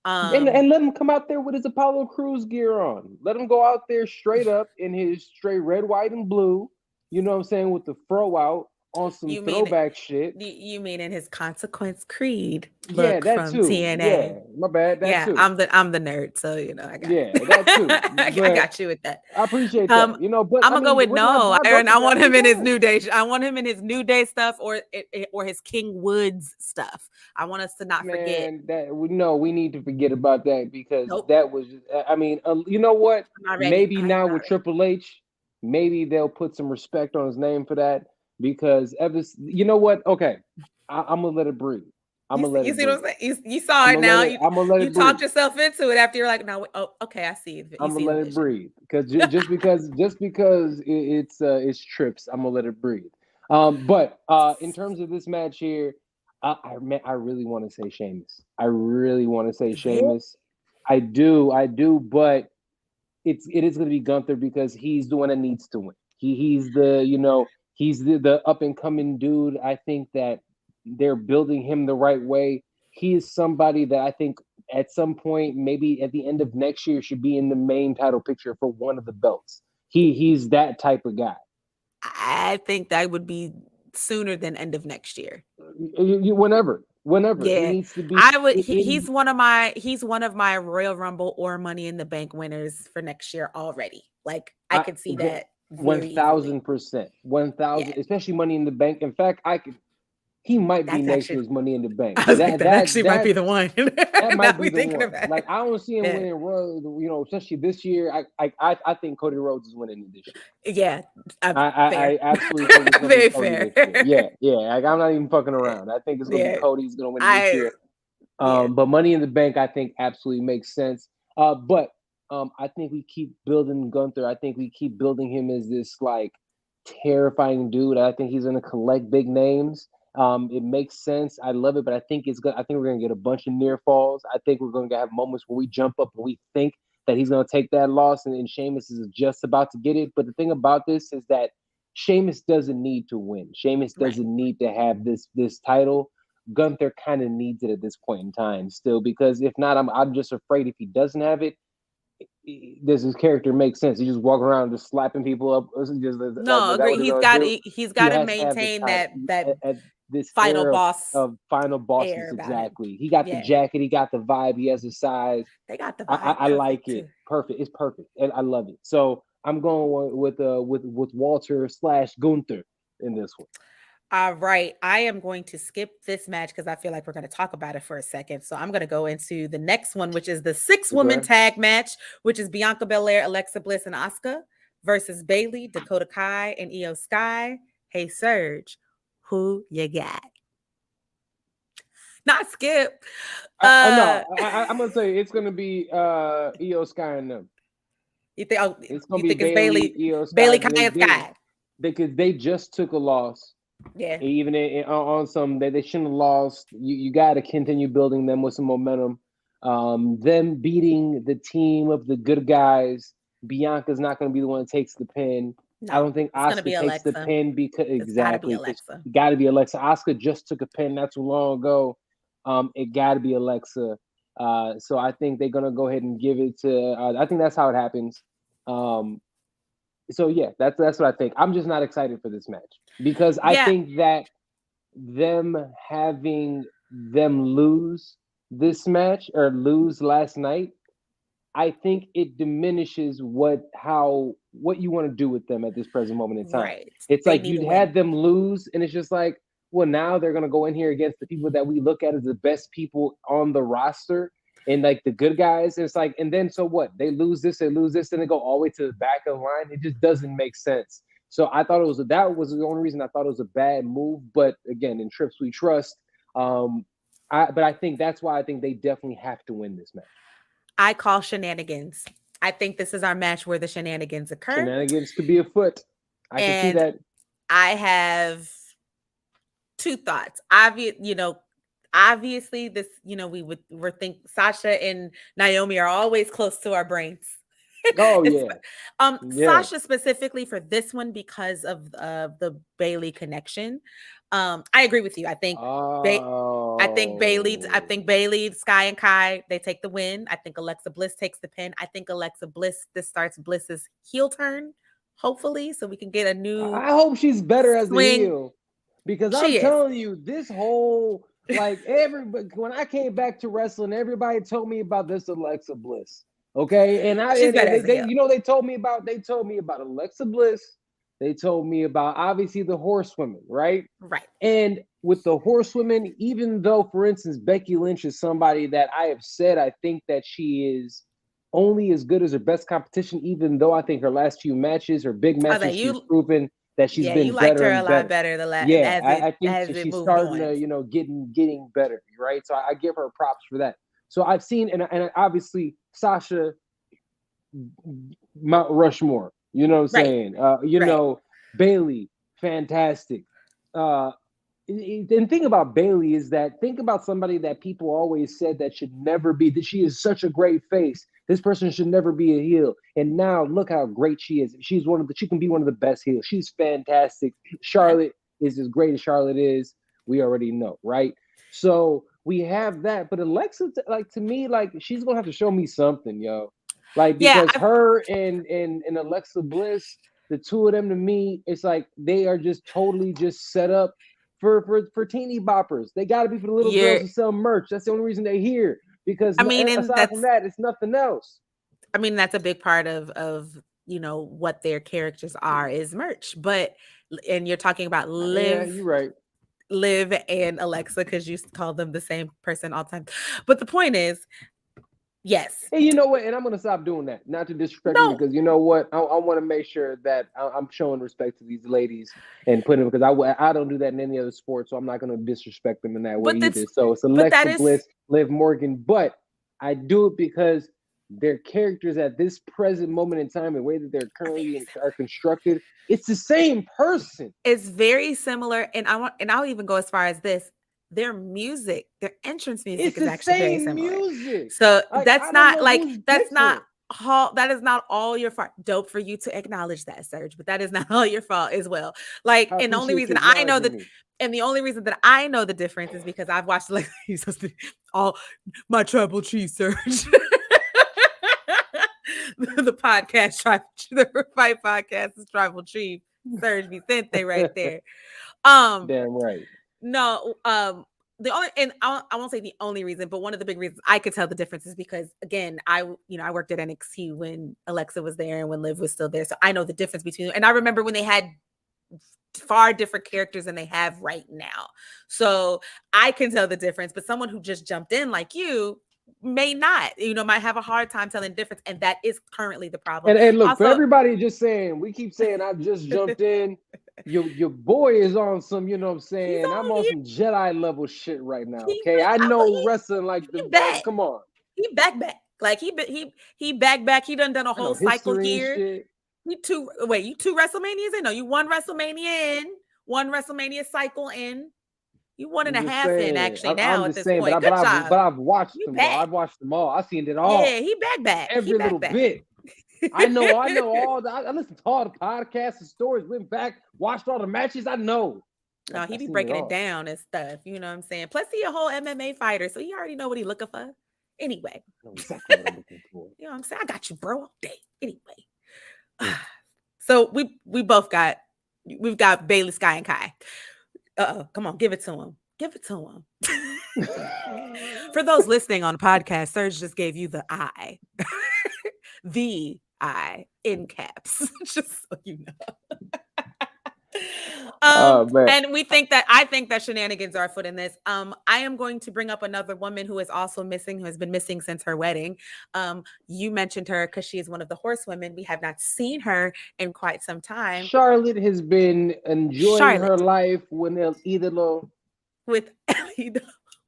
And let him come out there with his Apollo Crews gear on. Let him go out there straight up in his straight red, white, and blue. You know what I'm saying? With the fro out on some throwback shit. You mean in his Consequence Creed look that from too. TNA? Yeah, my bad. That too. I'm the nerd, so I got that too. I got you with that. I appreciate that. But I'm gonna go with no. I want him in his New Day. I want him in his New Day stuff or his King Woods stuff. I want us to not forget that. We need to forget about that because that was. I mean, you know what? Maybe now with Triple H, maybe they'll put some respect on his name for that. Because you know what? Okay, I'm gonna let it breathe. I'm gonna let it breathe. What I'm saying? You saw it now. I'm gonna let it breathe. You talked yourself into it after you're like, no, okay, I see it. I'm gonna let it breathe because just because it's trips, I'm gonna let it breathe. But in terms of this match here, I really want to say Sheamus. I really want to say Sheamus. I do, but it is gonna be Gunther because he's the one that needs to win. He's the He's the up and coming dude. I think that they're building him the right way. He is somebody that I think at some point, maybe at the end of next year, should be in the main title picture for one of the belts. He's that type of guy. I think that would be sooner than end of next year. Whenever. Yeah. He needs to be. I would. He's one of my Royal Rumble or Money in the Bank winners for next year already. Like I could see that. 1,000%, 1,000, especially Money in the Bank. In fact, he might be next year's Money in the Bank. That actually might be the one. That might be the one. Like I don't see him winning Royal, especially this year. I think Cody Rhodes is winning this year. Yeah, I absolutely think it's gonna be Cody this year. Yeah. Like I'm not even fucking around. I think it's gonna be Cody's gonna win this year. But Money in the Bank, I think absolutely makes sense. But I think we keep building Gunther. I think we keep building him as this like terrifying dude. I think he's gonna collect big names. It makes sense. I love it, but I think we're gonna get a bunch of near falls. I think we're gonna have moments where we jump up and we think that he's gonna take that loss, and Sheamus is just about to get it. But the thing about this is that Sheamus doesn't need to win. Sheamus doesn't need to have this title. Gunther kind of needs it at this point in time still, because if not, I'm just afraid if he doesn't have it, does his character make sense? He just walk around just slapping people up? He's got to maintain that this final boss of final bosses. Exactly. He got the jacket. He got the vibe. He has the size. They got the vibe. I like it. Perfect. It's perfect, and I love it. So I'm going with Walter / Gunther in this one. All right. I am going to skip this match because I feel like we're going to talk about it for a second. So I'm going to go into the next one, which is the 6-woman tag match, which is Bianca Belair, Alexa Bliss, and Asuka versus Bayley, Dakota Kai, and Io Sky. Hey, SERG, who you got? Not Skip. No, I'm going to say it's going to be Io Sky and them. You think it's Bayley, Io Sky? Bayley, Kai, and Sky. Because they just took a loss. Yeah. Even on some they shouldn't have lost. You got to continue building them with some momentum. Them beating the team of the good guys. Bianca's not going to be the one that takes the pin. No, I don't think Asuka takes the pin because exactly. Got to be Alexa. Asuka just took a pin not too long ago. It got to be Alexa. So I think they're going to go ahead and give it to. I think that's how it happens. So yeah, that's what I think. I'm just not excited for this match because I think that them having them lose this match or lose last night, I think it diminishes what you want to do with them at this present moment in time. Right. It's like you'd had them lose, and it's just like, well, now they're gonna go in here against the people that we look at as the best people on the roster. And like the good guys, it's like, and then so what? They lose this, and they go all the way to the back of the line. It just doesn't make sense. So I thought that was the only reason I thought it was a bad move. But again, in trips we trust. But I think that's why I think they definitely have to win this match. I call shenanigans. I think this is our match where the shenanigans occur. Shenanigans could be afoot. I can see that. I have two thoughts. Obviously this, we're think Sasha and Naomi are always close to our brains. Oh yeah. Sasha specifically for this one because of the Bailey connection. I agree with you. I think Bailey, Sky and Kai, they take the win. I think Alexa Bliss takes the pin. I think Alexa Bliss, this starts Bliss's heel turn, hopefully, so we can get a new. I hope she's better as a heel, because I'm telling you, this whole everybody, when I came back to wrestling, everybody told me about this Alexa Bliss. Okay, and they told me about Alexa Bliss. They told me about obviously the horsewomen, right? Right. And with the horsewomen, even though, for instance, Becky Lynch is somebody that I have said I think that she is only as good as her best competition, even though I think her last few matches, her big matches, she's proven that she's been you better. Liked her a lot better the last. I think she's starting to getting better, right? So I give her props for that. So I've seen and obviously Sasha, Mount Rushmore, you know what I'm saying? Bailey, fantastic. And thing about Bailey is that think about somebody that people always said that should never be, that she is such a great face. This person should never be a heel. And now look how great she is. She can be one of the best heels. She's fantastic. Charlotte is as great as Charlotte is. We already know, right? So we have that. But Alexa, to me, she's gonna have to show me something, yo. Because her and Alexa Bliss, the two of them, to me, it's like they are just totally just set up for teeny boppers. They got to be for the little girls who sell merch. That's the only reason they're here. Because aside from that, it's nothing else. I mean, that's a big part of what their characters are is merch. And you're talking about Liv. Yeah, you're right. Liv and Alexa, because you call them the same person all the time. But the point is, yes. And you know what? And I'm going to stop doing that. Not to disrespect them, because you know what? I want to make sure that I'm showing respect to these ladies and putting them, because I don't do that in any other sport, so I'm not going to disrespect them in that way either. So it's Alexa Bliss, Liv Morgan, but I do it because their characters at this present moment in time, and the way that they're currently are constructed, it's the same person. It's very similar, and I'll even go as far as this. Their music, their entrance music is actually very similar. Music. So that is not all your fault. Dope for you to acknowledge that, Serge, but that is not all your fault as well. And the only reason I know the difference is because I've watched all my Tribal Chief, Serge. the podcast, the Fight Podcast is Tribal Chief, Serge VICENTE right there. Damn right. No, the only, and I won't say the only reason, but one of the big reasons I could tell the difference is because, again, I worked at NXT when Alexa was there and when Liv was still there, so I know the difference between them. And I remember when they had far different characters than they have right now, so I can tell the difference. But someone who just jumped in like you may not, might have a hard time telling the difference, and that is currently the problem. And look, also, for everybody just saying, we keep saying I just jumped in. Your boy is on some, you know what I'm saying? I'm on some Jedi level shit right now. Okay, I know wrestling like the back. Come on, he back. Like he back. He done a whole cycle here. You two WrestleManias in? No, you one WrestleMania in, one WrestleMania cycle in. You 1.5 in actually now at this point. Good job. But I've watched them all. I've watched them all. I've seen it all. Yeah, he back. Every little bit. I know all. I listened to all the podcasts and stories. Went back, watched all the matches. I know. No, he be breaking it down and stuff. You know what I'm saying? Plus, he a whole MMA fighter, so you already know what he looking for. Anyway, I know exactly what I'm looking for. You know what I'm saying? I got you, bro, all day. Anyway, so we've got Bailey, Sky, and Kai. Come on, give it to him. Give it to him. For those listening on the podcast, Serge just gave you the I. The I in caps, just so you know. And I think that shenanigans are afoot in this. I am going to bring up another woman who is also missing, who has been missing since her wedding. You mentioned her because she is one of the horsewomen. We have not seen her in quite some time. Charlotte has been enjoying her life with Idolo.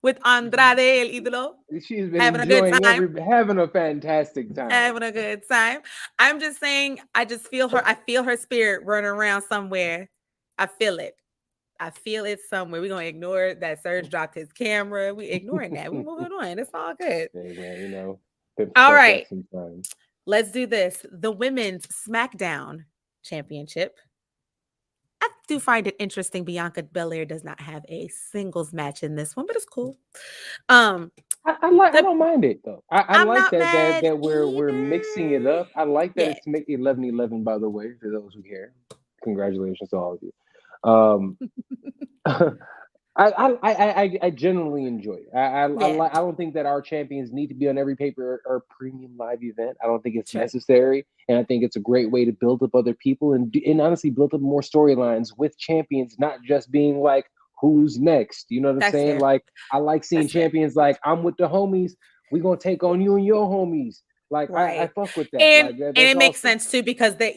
with Andrade El Idolo. She's been Having a good enjoying time. having a fantastic time. Having a good time. I'm just saying, I just feel her. I feel her spirit running around somewhere. I feel it. I feel it somewhere. We're gonna ignore that SERG dropped his camera. We ignoring that. We moving on. It's all good. Hey, man, All right. Let's do this. The Women's SmackDown Championship. I do find it interesting. Bianca Belair does not have a singles match in this one, but it's cool. I don't mind it though. I like that we're mixing it up. I like that it's 11-11, by the way, for those who care. Congratulations to all of you. I genuinely enjoy it. I don't think that our champions need to be on every paper or premium live event. I don't think it's necessary, and I think it's a great way to build up other people and honestly build up more storylines with champions, not just being like, who's next? You know what I'm saying? Fair. Like, I like seeing champions like, I'm with the homies. We're gonna take on you and your homies. Like, I fuck with that. And, that's it makes sense too, because they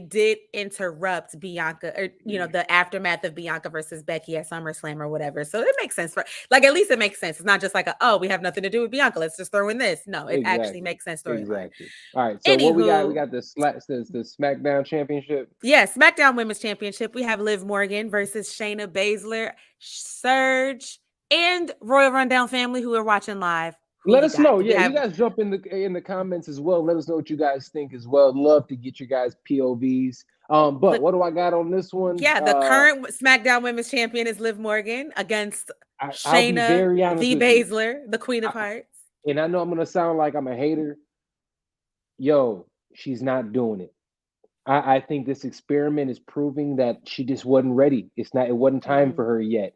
did interrupt Bianca, or the aftermath of Bianca versus Becky at SummerSlam or whatever. So it makes sense at least it makes sense. It's not just like we have nothing to do with Bianca, let's just throw in this. No, it actually makes sense storyline. Exactly. All right. So what we got the SmackDown Championship. Yeah, SmackDown Women's Championship. We have Liv Morgan versus Shayna Baszler, SERG, and Royal Rundown family who are watching live. Let us know. Yeah, you guys jump in the comments as well. Let us know what you guys think as well. Love to get you guys POVs. But what do I got on this one? Yeah, the current SmackDown Women's Champion is Liv Morgan against Shayna the Baszler, the Queen of Hearts. And I know I'm gonna sound like I'm a hater. Yo, she's not doing it. I think this experiment is proving that she just wasn't ready. It wasn't time for her yet,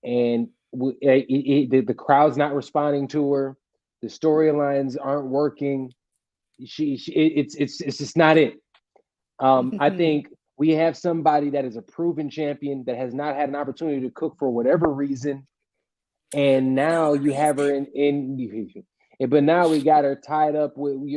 and the crowd's not responding to her. The storylines aren't working. It's just not it. I think we have somebody that is a proven champion that has not had an opportunity to cook for whatever reason, and now you have her but now we got her tied up with with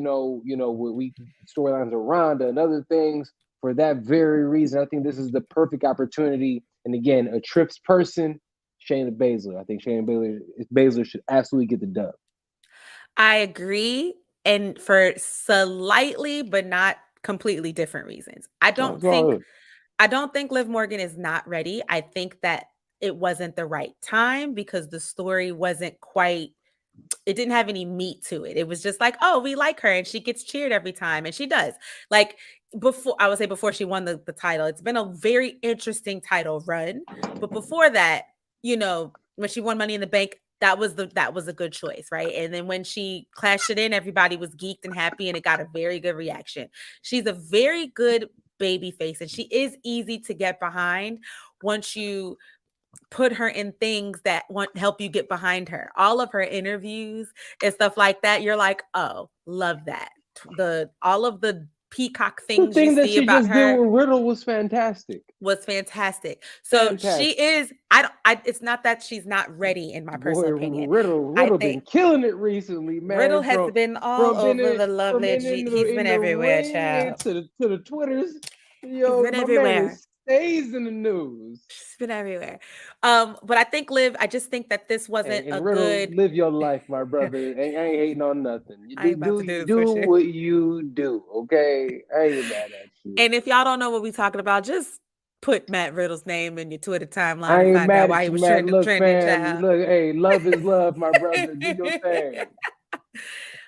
storylines of Ronda and other things for that very reason. I think this is the perfect opportunity. And again, a Trips person, Shayna Baszler. I think Shayna Baszler should absolutely get the dub. I agree, and for slightly but not completely different reasons. I don't think Liv Morgan is not ready. I think that it wasn't the right time because the story wasn't quite. It didn't have any meat to it. It was just like, oh, we like her and she gets cheered every time, and she does. Like before she won the title, it's been a very interesting title run. But before that, when she won Money in the Bank, that was a good choice, right? And then when she clashed it in, everybody was geeked and happy, and it got a very good reaction. She's a very good baby face, and she is easy to get behind once you put her in things that help you get behind her. All of her interviews and stuff like that, you're like, oh, love that. All of the peacock things the thing you that see she about just her did with Riddle was fantastic. So she is. It's not that she's not ready, in my personal opinion. Riddle been killing it recently, man. Riddle has been all over the lovely. He's been everywhere, child. To the Twitters. Yo, he's been everywhere. Stays in the news. It's been everywhere. But I think Liv, I just think that this wasn't a Riddle, good. Live your life, my brother. I ain't hating on nothing. You do what you do, okay? I ain't mad at you. And if y'all don't know what we're talking about, just put Matt Riddle's name in your Twitter timeline and find out why he was trending. Look, hey, love is love, my brother. Do your thing.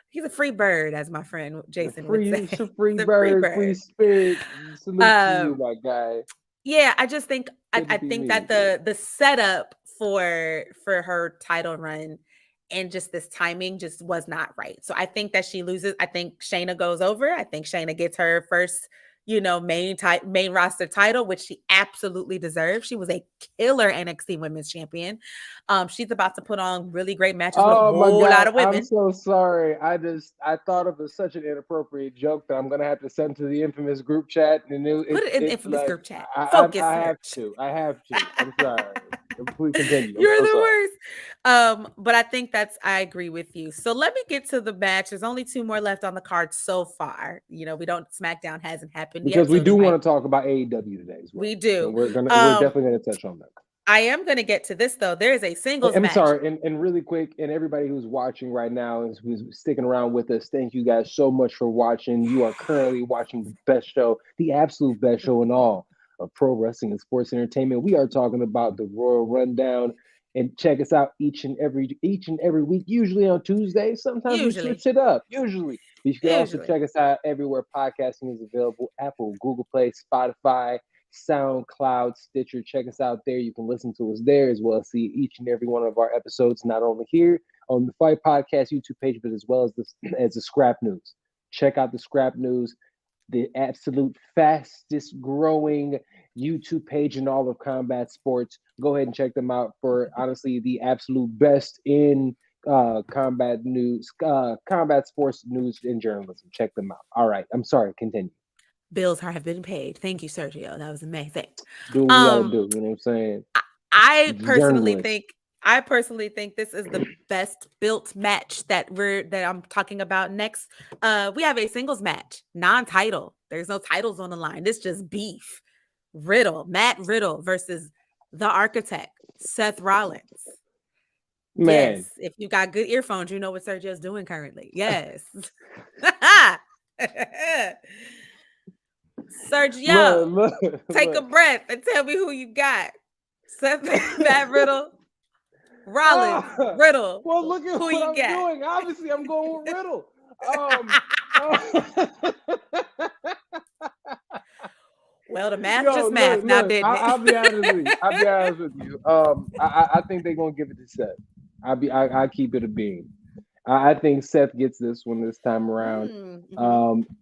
He's a free bird, as my friend Jason would say. He's a free bird, free spirit. Salute to you, my guy. Yeah, I just think I think that the setup for her title run and just this timing just was not right. So I think that she loses. I think Shayna goes over. I think Shayna gets her first, main roster title, which she absolutely deserves. She was a killer NXT Women's Champion. She's about to put on really great matches with a whole lot of women. I'm so sorry. I thought of such an inappropriate joke that I'm gonna have to send to the infamous group chat. And put it in the infamous group chat. Focus. I have to. I'm sorry. Please continue. You're the worst. But I think I agree with you. So let me get to the match. There's only 2 more left on the card so far. SmackDown hasn't happened because yet. We do want to talk about AEW today as well. We do. So we're definitely gonna touch on that. I am going to get to this though. There is a singles I'm match. sorry, and really quick, and everybody who's watching right now and who's sticking around with us, thank you guys so much for watching. You are currently watching the best show, the absolute best show in all of pro wrestling and sports entertainment. We are talking about the Royal Rundown, and check us out each and every week, usually on Tuesday. Sometimes we switch it up. Usually, you can also check us out everywhere podcasting is available: Apple, Google Play, Spotify, SoundCloud, Stitcher. Check us out there. You can listen to us there as well as see each and every one of our episodes, not only here on the Fight Podcast YouTube page, but as well as the Scrap News. Check out the Scrap News, the absolute fastest growing YouTube page in all of combat sports. Go ahead and check them out for honestly the absolute best in combat news, combat sports news and journalism. Check them out. All right. I'm sorry. Continue. Bills have been paid. Thank you, Sergio. That was amazing. Do what we gotta do. You know what I'm saying? I personally think this is the best built match that I'm talking about next. We have a singles match, non-title. There's no titles on the line. This just beef. Matt Riddle versus the Architect, Seth Rollins. Man. Yes, if you got good earphones, you know what Sergio's doing currently. Yes. Sergio, take a breath and tell me who you got. Seth, Matt Riddle, Rollins, Riddle. Well, look at who what you I'm got. doing. Obviously, I'm going with Riddle. Well, the math just math. Now, didn't I'll be honest with you. I think they're gonna give it to Seth. I keep it a beam. I think Seth gets this one this time around.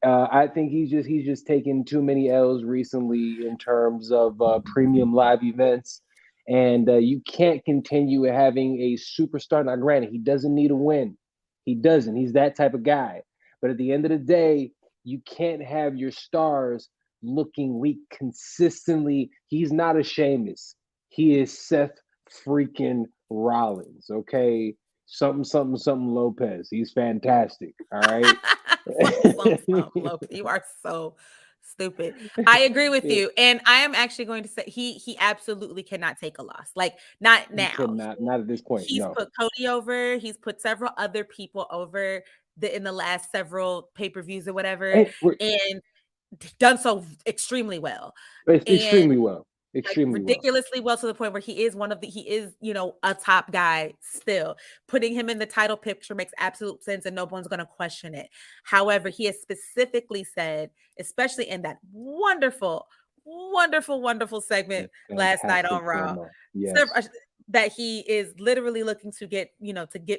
I think he's just taken too many L's recently in terms of premium live events, and you can't continue having a superstar. Now, granted, he doesn't need a win. He doesn't. He's that type of guy. But at the end of the day, you can't have your stars looking weak consistently. He's not a Sheamus. He is Seth freaking Rollins. Okay. Something Lopez. He's fantastic. All right. something Lopez. You are so stupid. I agree with you. And I am actually going to say he absolutely cannot take a loss. Like not now. Not at this point. He's put Cody over. He's put several other people over in the last several pay-per-views or whatever. And done so extremely well. Extremely well. Ridiculously well to the point where he is a top guy still. Putting him in the title picture makes absolute sense and no one's going to question it. However, he has specifically said, especially in that wonderful segment last night on Raw, that he is literally looking to get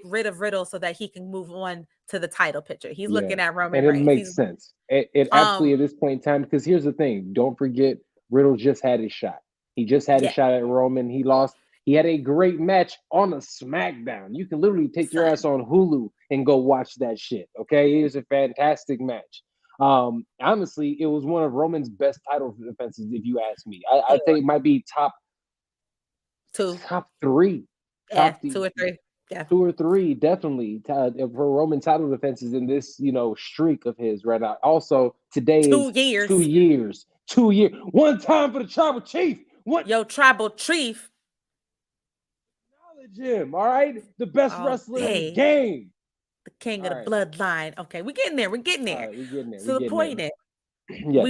rid of Riddle so that he can move on to the title picture. He's looking at Roman Reigns. And it makes sense. It absolutely at this point in time, because here's the thing. Don't forget, Riddle just had his shot. He just had a shot at Roman. He lost. He had a great match on a SmackDown. You can literally take your ass on Hulu and go watch that shit. Okay, it was a fantastic match. Honestly, it was one of Roman's best title defenses, if you ask me. I think it might be top three. Two or three. Yeah. 2 or 3, definitely, for Roman title defenses in this, streak of his right now. Also, today is 2 years. 2 years. One time for the tribal chief. Tribal chief. Acknowledge him, all right? The best wrestler in the game. The king of the bloodline. Okay, we're getting there. We're getting there. We're getting there. So the point is, yes.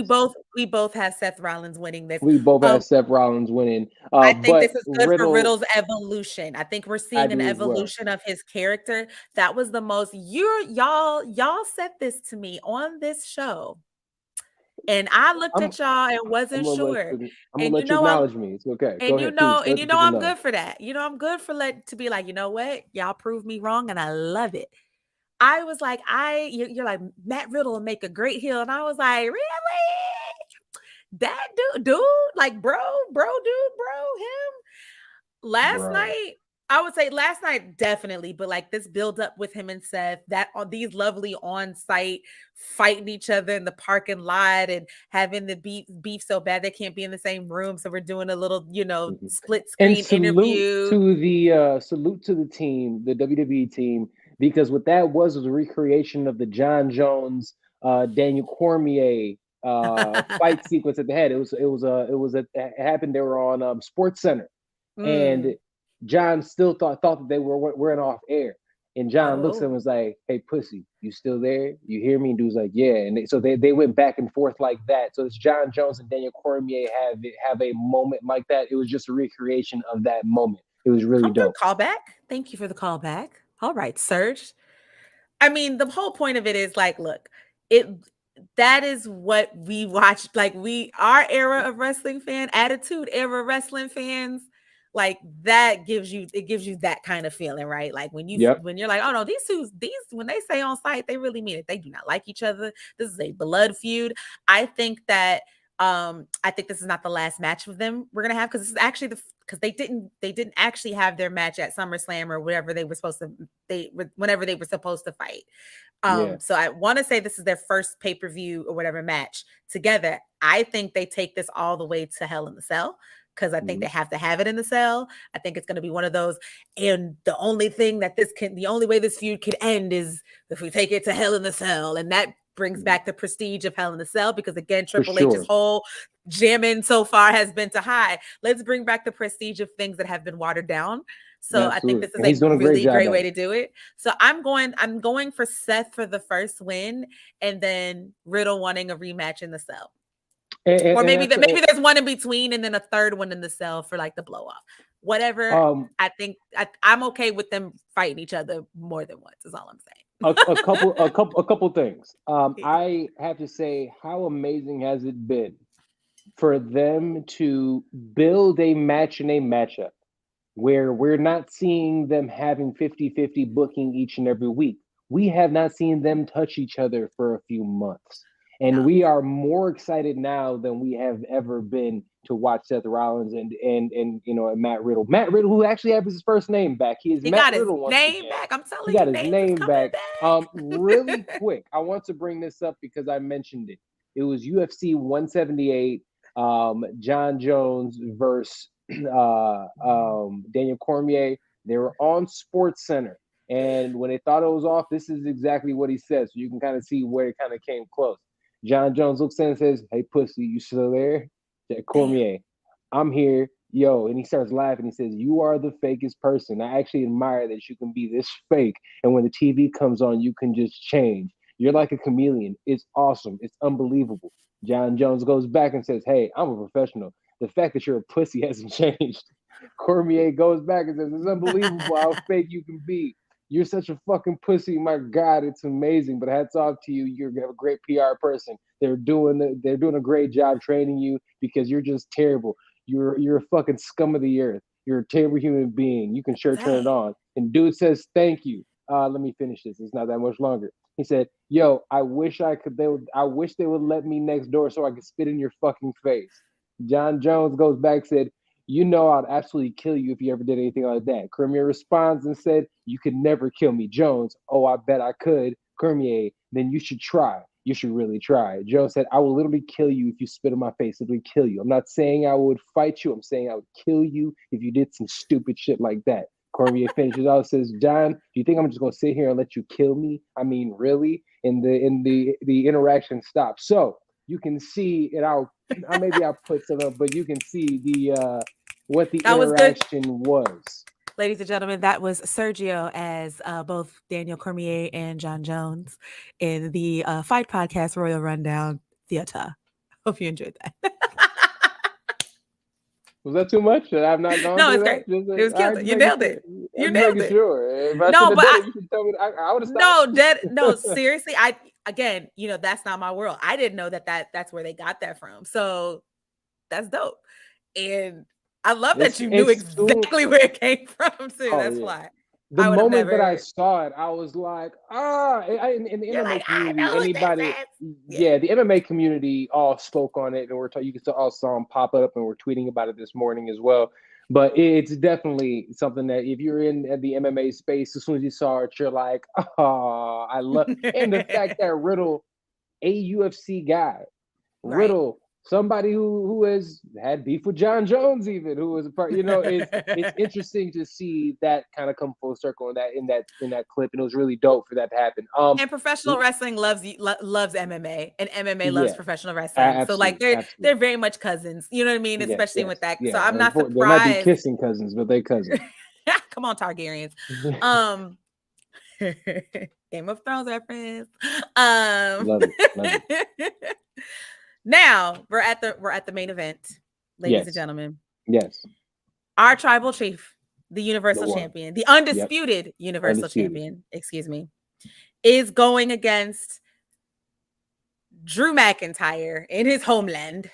we both have Seth Rollins winning this. We both have Seth Rollins winning. I think this is good for Riddle's evolution. I think we're seeing an evolution of his character. That was the most y'all said this to me on this show. And I looked at y'all and wasn't sure. I'm gonna let you acknowledge me. It's okay. And I'm good for that. I'm good for to be like, you know what? Y'all proved me wrong, and I love it. I was like, you're like, Matt Riddle will make a great heel, and I was like, really? That dude, like, bro, him. Last night. I would say last night, definitely, but like this build up with him and Seth, that on these lovely on-site fighting each other in the parking lot and having the beef so bad they can't be in the same room. So we're doing a little, split screen interview. Salute to the team, the WWE team, because what that was a recreation of the John Jones, Daniel Cormier fight sequence at the head. It happened. They were on Sports Center. And John still thought that they weren't off air. And John looks at him and was like, "Hey, pussy, you still there? You hear me?" And dude's like, "Yeah." And so they went back and forth like that. So it's John Jones and Daniel Cormier have a moment like that. It was just a recreation of that moment. It was really dope. Callback. Thank you for the callback. All right, Serge. I mean, the whole point of it is like, look, that is what we watch. Like our era of wrestling fan, attitude era wrestling fans, like that gives you that kind of feeling, right? Like when you're like, oh no, these when they say on site, they really mean it. They do not like each other. This is a blood feud. I think this is not the last match of them we're gonna have, because this is actually because they didn't actually have their match at SummerSlam or whatever they were supposed to whenever they were supposed to fight. So I want to say this is their first pay-per-view or whatever match together. I think they take this all the way to Hell in the Cell, because I think they have to have it in the cell. I think it's going to be one of those. And the only way this feud could end is if we take it to Hell in the Cell. And that brings back the prestige of Hell in the Cell, because again, Triple H's whole jamming so far has been to high. Let's bring back the prestige of things that have been watered down. So I think this is a really great way to do it. So I'm going for Seth for the first win, and then Riddle wanting a rematch in the cell. Or maybe there's one in between and then a third one in the cell for like the blow off. Whatever. I think I'm okay with them fighting each other more than once, is all I'm saying. a couple things. I have to say, how amazing has it been for them to build a match and a matchup where we're not seeing them having 50-50 booking each and every week. We have not seen them touch each other for a few months. And we are more excited now than we have ever been to watch Seth Rollins and Matt Riddle. Matt Riddle, who actually has his first name back. He Matt Riddle once again. Name back. I'm telling you. He got his name back. Really quick, I want to bring this up because I mentioned it. It was UFC 178, John Jones versus Daniel Cormier. They were on Sports Center. And when they thought it was off, this is exactly what he said. So you can kind of see where it kind of came close. John Jones looks in and says, "Hey, pussy, you still there?" Cormier, "I'm here, yo." And he starts laughing. He says, "You are the fakest person. I actually admire that you can be this fake. And when the TV comes on, you can just change. You're like a chameleon. It's awesome. It's unbelievable." John Jones goes back and says, "Hey, I'm a professional. The fact that you're a pussy hasn't changed." Cormier goes back and says, "It's unbelievable how fake you can be. You're such a fucking pussy. My God, it's amazing. But hats off to you. You're a great PR person. They're doing a great job training you because you're just terrible. You're a fucking scum of the earth. You're a terrible human being. You can sure turn it on." And dude says, "Thank you." Let me finish this. It's not that much longer. He said, "Yo, I wish I wish they would let me next door so I could spit in your fucking face." John Jones goes back and said, "You know I'd absolutely kill you if you ever did anything like that." Cormier responds and said, "You could never kill me." Jones, "Oh, I bet I could." Cormier, "Then you should try. You should really try." Jones said, "I will literally kill you if you spit in my face. Literally kill you. I'm not saying I would fight you. I'm saying I would kill you if you did some stupid shit like that." Cormier finishes out, says, "John, do you think I'm just gonna sit here and let you kill me? I mean, really?" And the interaction stops. So you can see it. Maybe I'll put some up, but you can see what the interaction was. Ladies and gentlemen, that was Sergio as both Daniel Cormier and John Jones in the Fight Podcast Royal Rundown Theater. Hope you enjoyed that. Was that too much? I've not gone. No, it's great. It was killed. You nailed it. You nailed it. Sure. If you should tell me. I would have stopped. No, seriously. Again, that's not my world. I didn't know that's where they got that from. So that's dope. And I love that you knew exactly where it came from too. That's why. The moment that I saw it, I was like, in the MMA community, the MMA community all spoke on it, and you can all saw them pop up, and we're tweeting about it this morning as well. But it's definitely something that if you're in the MMA space, as soon as you saw it, you're like, oh, I love, and the fact that Riddle, a UFC guy, Riddle somebody who has had beef with John Jones, even who was a part. It's interesting to see that kind of come full circle in that clip, and it was really dope for that to happen. And professional wrestling loves MMA, and MMA loves Yeah, professional wrestling. So like they're very much cousins. You know what I mean? Especially with that. Yeah. So I'm not surprised. They might be kissing cousins, but they cousins. Come on, Targaryens. Game of Thrones reference. Love it. Now we're at the main event, ladies and gentlemen. Yes. Our tribal chief, the Universal Champion, the undisputed Universal Champion, excuse me, is going against Drew McIntyre in his homeland.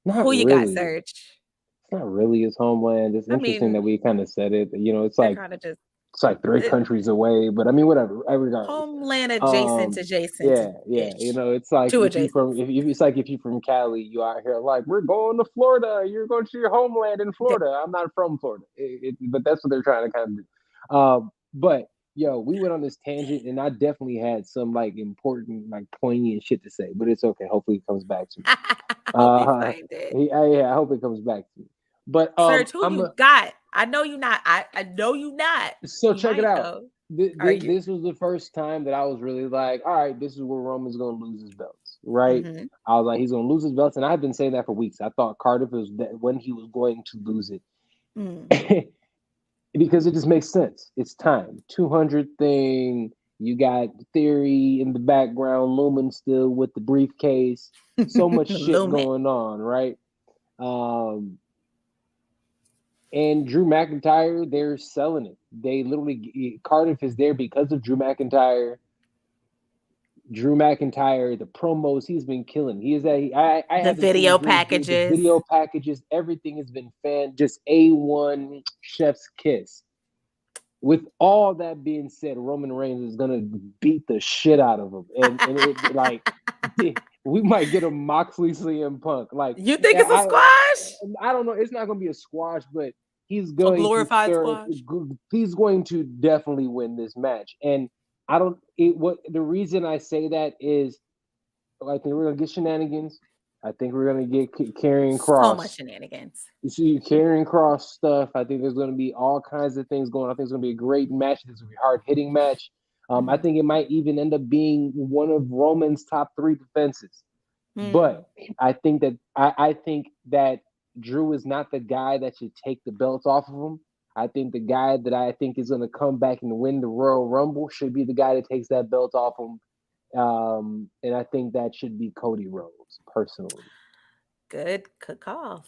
Who you got, Serge? It's not really his homeland. It's interesting that we kind of said it. It's like it's like 3 countries away, but I mean, whatever. Homeland adjacent. Yeah. It's like if you're from Cali, you out here like, we're going to Florida. You're going to your homeland in Florida. I'm not from Florida, but that's what they're trying to kind of do. But we went on this tangent, and I definitely had some like important, like poignant shit to say. But it's okay. Hopefully, it comes back to me. I hope it comes back to me. But Serge, who you got? I know you not. I know you not. So check it out. This was the first time that I was really like, all right, this is where Roman's going to lose his belts, right? Mm-hmm. I was like, he's going to lose his belts, and I've been saying that for weeks. I thought Cardiff was when he was going to lose it, because it just makes sense. It's time. 200 thing. You got Theory in the background, Lumen still with the briefcase. So much shit going on, right? And Drew McIntyre, they're selling it. They literally, Cardiff is there because of Drew McIntyre. Drew McIntyre, the promos he's been killing. He is the video packages. The video packages, everything has been just A1 chef's kiss. With all that being said, Roman Reigns is gonna beat the shit out of him, and it, like we might get a Moxley CM Punk. Like, you think it's a squash? I don't know. It's not gonna be a squash, but he's going a glorified squash. He's going to definitely win this match, and the reason I say that is, I think we're gonna get shenanigans. I think we're gonna get Karrion Kross. So much shenanigans. You see Karrion Kross stuff. I think there's gonna be all kinds of things going on. I think it's gonna be a great match. It's gonna be a hard-hitting match. I think it might even end up being one of Roman's top 3 defenses. But I think that Drew is not the guy that should take the belts off of him. I think the guy that I think is going to come back and win the Royal Rumble should be the guy that takes that belt off him. And I think that should be Cody Rhodes, personally. Good call.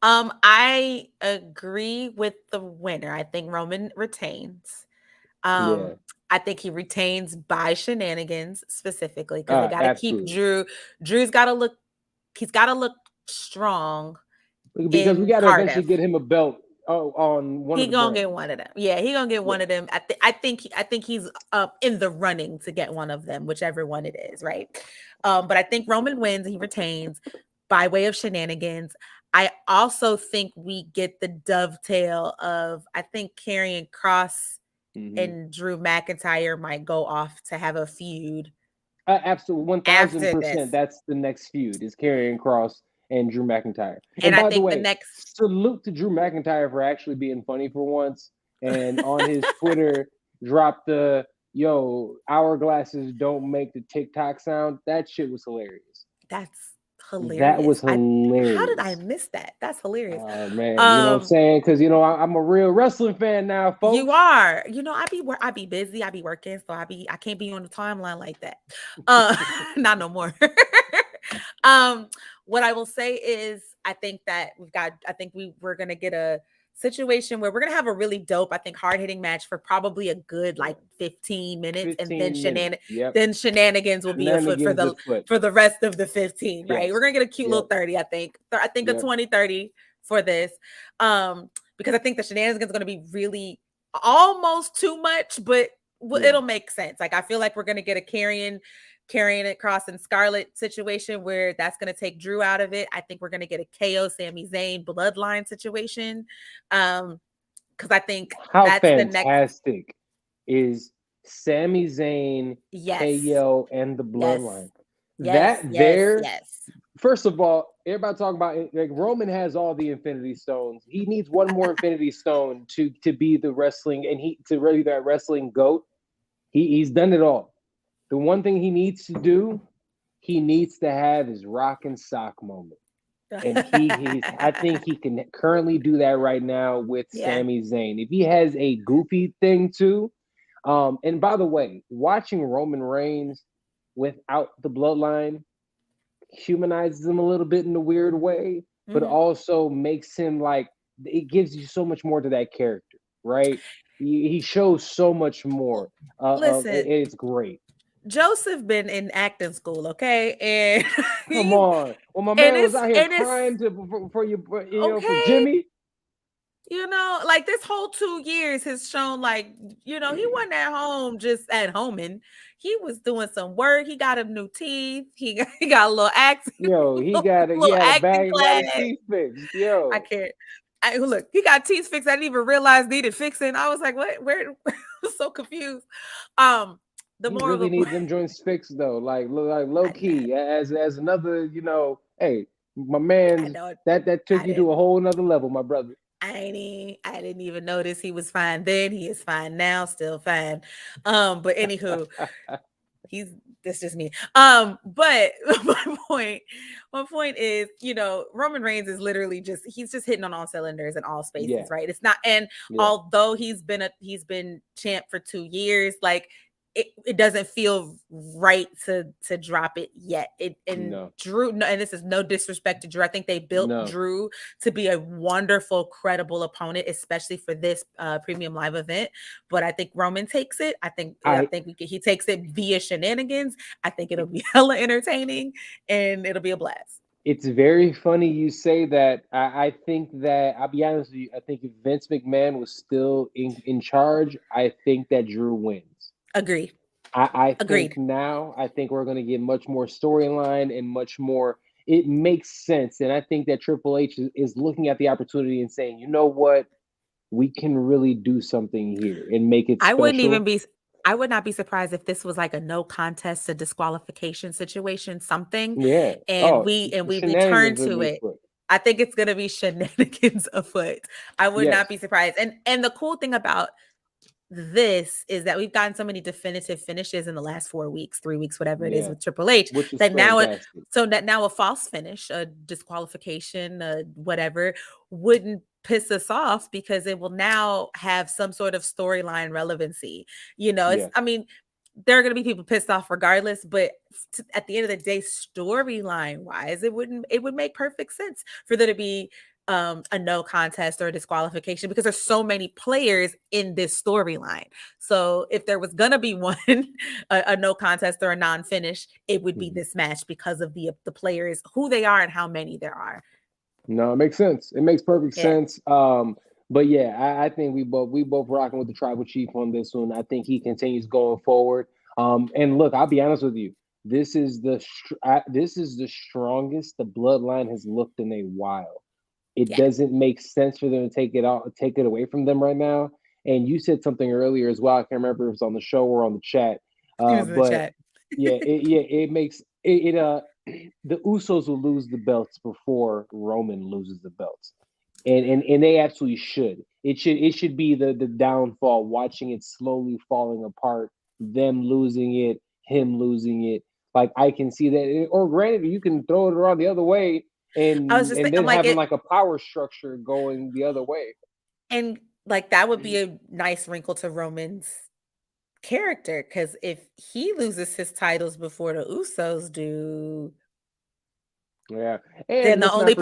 I agree with the winner. I think Roman retains. I think he retains by shenanigans specifically, because they got to keep Drew. Drew's got to look. He's got to look strong, because we got to eventually get him a belt. On one. He gonna get one of them. Yeah, he gonna get one of them. I think he's in the running to get one of them, whichever one it is, right? But I think Roman wins. He retains by way of shenanigans. I also think we get the dovetail of, I think Karrion Kross and Drew McIntyre might go off to have a feud. Absolutely, 1000%. That's the next feud, is Karrion Kross and Drew McIntyre. And by the way, salute to Drew McIntyre for actually being funny for once, and on his Twitter dropped the hourglasses don't make the TikTok sound. That shit was hilarious. That's hilarious. That was hilarious. How did I miss that? That's hilarious. Oh man, you know what I'm saying? Because I'm a real wrestling fan now, folks. You are. I be busy. I be working, so I can't be on the timeline like that. Not no more. What I will say is, I think we're gonna get a situation where we're gonna have a really dope, I think, hard-hitting match for probably a good 15 minutes, and then shenanigans will be afoot for the rest of the 15, right? Yes. We're gonna get a cute little 30, I think a 20-30 for this, because I think the shenanigans are gonna be really almost too much, but it'll make sense. Like, I feel like we're gonna get a Karrion Kross and Scarlett situation where that's going to take Drew out of it. I think we're going to get a KO Sami Zayn bloodline situation. Because I think that's fantastic the next is Sami Zayn, KO, and the bloodline. Yes. First of all, everybody talking about like Roman has all the Infinity Stones. He needs one more Infinity Stone to be the wrestling and to really that wrestling GOAT. He's done it all. The one thing he needs to do, he needs to have his rock and sock moment. And I think he can currently do that right now with Sami Zayn. If he has a goofy thing too, and by the way, watching Roman Reigns without the bloodline humanizes him a little bit in a weird way, but also makes him like it gives you so much more to that character, right? He shows so much more. Listen, it's great. Joseph been in acting school, okay? And come on, well, my man was out here crying for you, know, for Jimmy. You know, like this whole 2 years has shown, like, you know, he wasn't at home just at home, and he was doing some work. He got him new teeth. He got a little acting. Yo, he had a bag of teeth fixed. Yo, I can't. Look, he got teeth fixed. I didn't even realize needed fixing. I was like, what? Where? I was so confused. The he moral really needs them joints fixed though, like low key, as another, you know, hey, my man, that took you to a whole nother level, my brother. I didn't even notice he was fine then. He is fine now, still fine. But anywho, that's just me. But my point is, you know, Roman Reigns is literally he's just hitting on all cylinders in all spaces, right? It's not, and although he's been champ for 2 years, like it doesn't feel right to drop it yet. Drew, and this is no disrespect to Drew. I think they built Drew to be a wonderful, credible opponent, especially for this premium live event. But I think Roman takes it. I think he takes it via shenanigans. I think it'll be hella entertaining and it'll be a blast. It's very funny you say that. I think that, I'll be honest with you, I think if Vince McMahon was still in charge, I think that Drew wins. Agreed. I think now, I think we're going to get much more storyline and much more. It makes sense. And I think that Triple H is looking at the opportunity and saying, you know what? We can really do something here and make it special. I would not be surprised if this was like a no contest to disqualification situation, something. Yeah. And we return to it. I think it's going to be shenanigans afoot. I would not be surprised. And the cool thing about this is that we've gotten so many definitive finishes in the last 4 weeks, 3 weeks, whatever it is with Triple H, that now a false finish, a disqualification, whatever, wouldn't piss us off because it will now have some sort of storyline relevancy. You know, I mean, there are going to be people pissed off regardless, but at the end of the day, storyline wise, it would make perfect sense for there to be a no contest or a disqualification because there's so many players in this storyline. So if there was gonna be one, a no contest or a non-finish, it would be this match because of the players, who they are and how many there are. No, it makes sense. It makes perfect sense. But yeah, I think we both rocking with the tribal chief on this one. I think he continues going forward. And look, I'll be honest with you. This is the strongest the bloodline has looked in a while. It doesn't make sense for them to take it away from them right now. And you said something earlier as well. I can't remember if it was on the show or on the chat. It makes it. The Usos will lose the belts before Roman loses the belts, and they absolutely should. It should be the downfall. Watching it slowly falling apart, them losing it, him losing it. Like I can see that. Or granted, you can throw it around the other way. And then having like a power structure going the other way. And like that would be a nice wrinkle to Roman's character, because if he loses his titles before the Usos do, then the only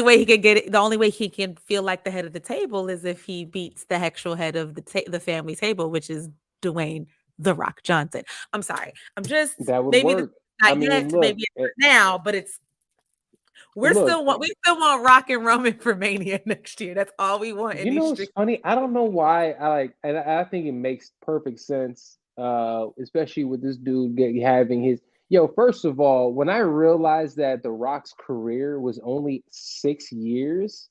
way he could get it, the only way he can feel like the head of the table is if he beats the actual head of the family table, which is Dwayne "The Rock" Johnson. I'm sorry. I'm just that would work. Maybe now, but it's. We still want Rock and Roman for Mania next year. That's all we want. You know, it's funny. I don't know why. I think it makes perfect sense, especially with this dude having his. First of all, when I realized that The Rock's career was only 6 years,